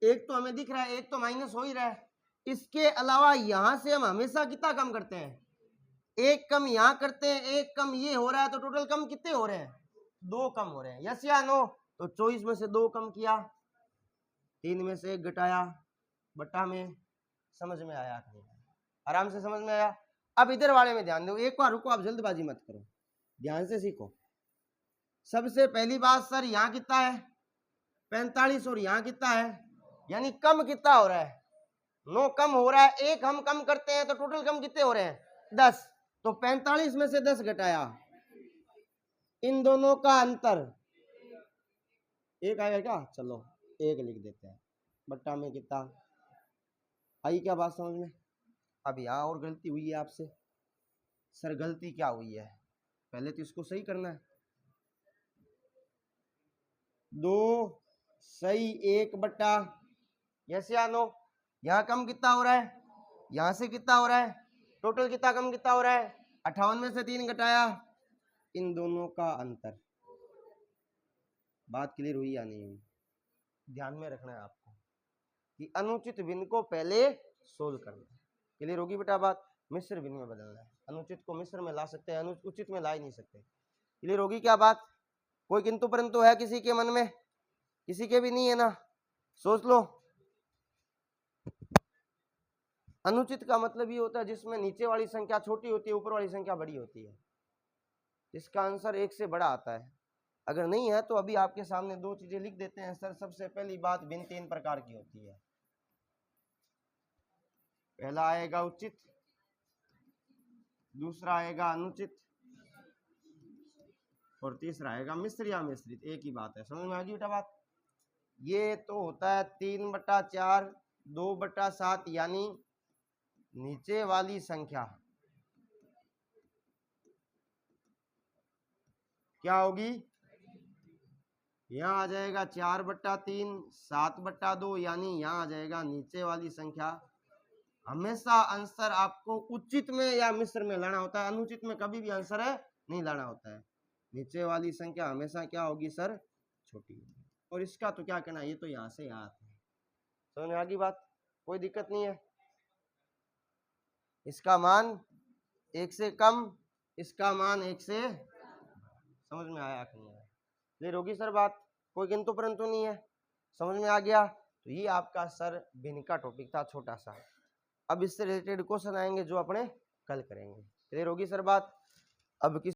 एक तो हमें दिख रहा है, एक तो माइनस हो ही रहा है। इसके अलावा यहां से हम हमेशा कितना कम करते हैं? एक कम यहां करते हैं, एक कम ये हो रहा है, तो टोटल कम कितने हो रहे हैं? 2 कम हो रहे हैं, यस या नो? तो 24 में से 2 कम किया, 3 में से 1 घटाया, बट्टा में। समझ में आया? आराम से समझ में आया। अब इधर वाले में ध्यान दो, एक बार रुको, आप जल्दबाजी मत करो, ध्यान से सीखो। सबसे पहली बात सर, यहाँ कितना है? 45 और यहाँ कितना है? यानी कम कितना हो रहा है? 9 कम हो रहा है। एक हम कम करते हैं तो टोटल कम कितने हो रहे हैं? 10। तो 45 में से 10 घटाया, इन दोनों का अंतर 1 आएगा क्या? चलो 1 लिख देते हैं, बट्टा में कितना? आई क्या बात समझ में? अब यहाँ और गलती हुई है आपसे। सर गलती क्या हुई है? पहले तो इसको सही करना है। 2 सही 1 बट्टा, यस या नो? यहाँ कम कितना हो रहा है? यहाँ से कितना हो रहा है? टोटल कितना कम कितना हो रहा है? 58 में से 3 घटाया, इन दोनों का अंतर। बात क्लियर हुई या नहीं हुई? ध्यान में रखना है आपको कि अनुचित भिन्न को पहले सोल्व करना है। क्लियर होगी बेटा बात? मिश्र भिन्न में बदलना है। अनुचित को मिश्र में ला सकते हैं, अनुचित में ला ही नहीं सकते। क्लियर होगी क्या बात? कोई किंतु परंतु है किसी के मन में? किसी के भी नहीं है ना? सोच लो। अनुचित का मतलब ये होता है जिसमें नीचे वाली संख्या छोटी होती है, ऊपर वाली संख्या बड़ी होती है। इसका आंसर 1 से बड़ा आता है। अगर नहीं है तो अभी आपके सामने 2 चीजें लिख देते हैं सर। सबसे पहली बात, भिन्न 3 प्रकार की होती है। पहला आएगा उचित, दूसरा आएगा अनुचित, और तीसरा आएगा मिश्र या मिश्रित। एक ही बात है, समझ में आ गई बेटा बात? ये तो होता है 3/4 2/7, यानी नीचे वाली संख्या क्या होगी? यहाँ आ जाएगा 4/3, 7/2, यानी यहाँ आ जाएगा नीचे वाली संख्या। हमेशा आंसर आपको उचित में या मिश्र में लाना होता है, अनुचित में कभी भी आंसर है नहीं लाना होता है। नीचे वाली संख्या हमेशा क्या होगी सर, छोटी। और इसका तो क्या कहना है, ये तो यहाँ से यहाँ आता है। समझ में आ गई बात, कोई दिक्कत नहीं है। इसका मान 1 से कम, इसका मान 1 से, समझ में आया कि नहीं आया? क्लियर होगी सर बात, कोई किंतु परंतु नहीं है, समझ में आ गया। तो ये आपका सर भिन्न का टॉपिक था, छोटा सा। अब इससे रिलेटेड क्वेश्चन आएंगे जो अपने कल करेंगे। क्लियर होगी सर बात। अब किस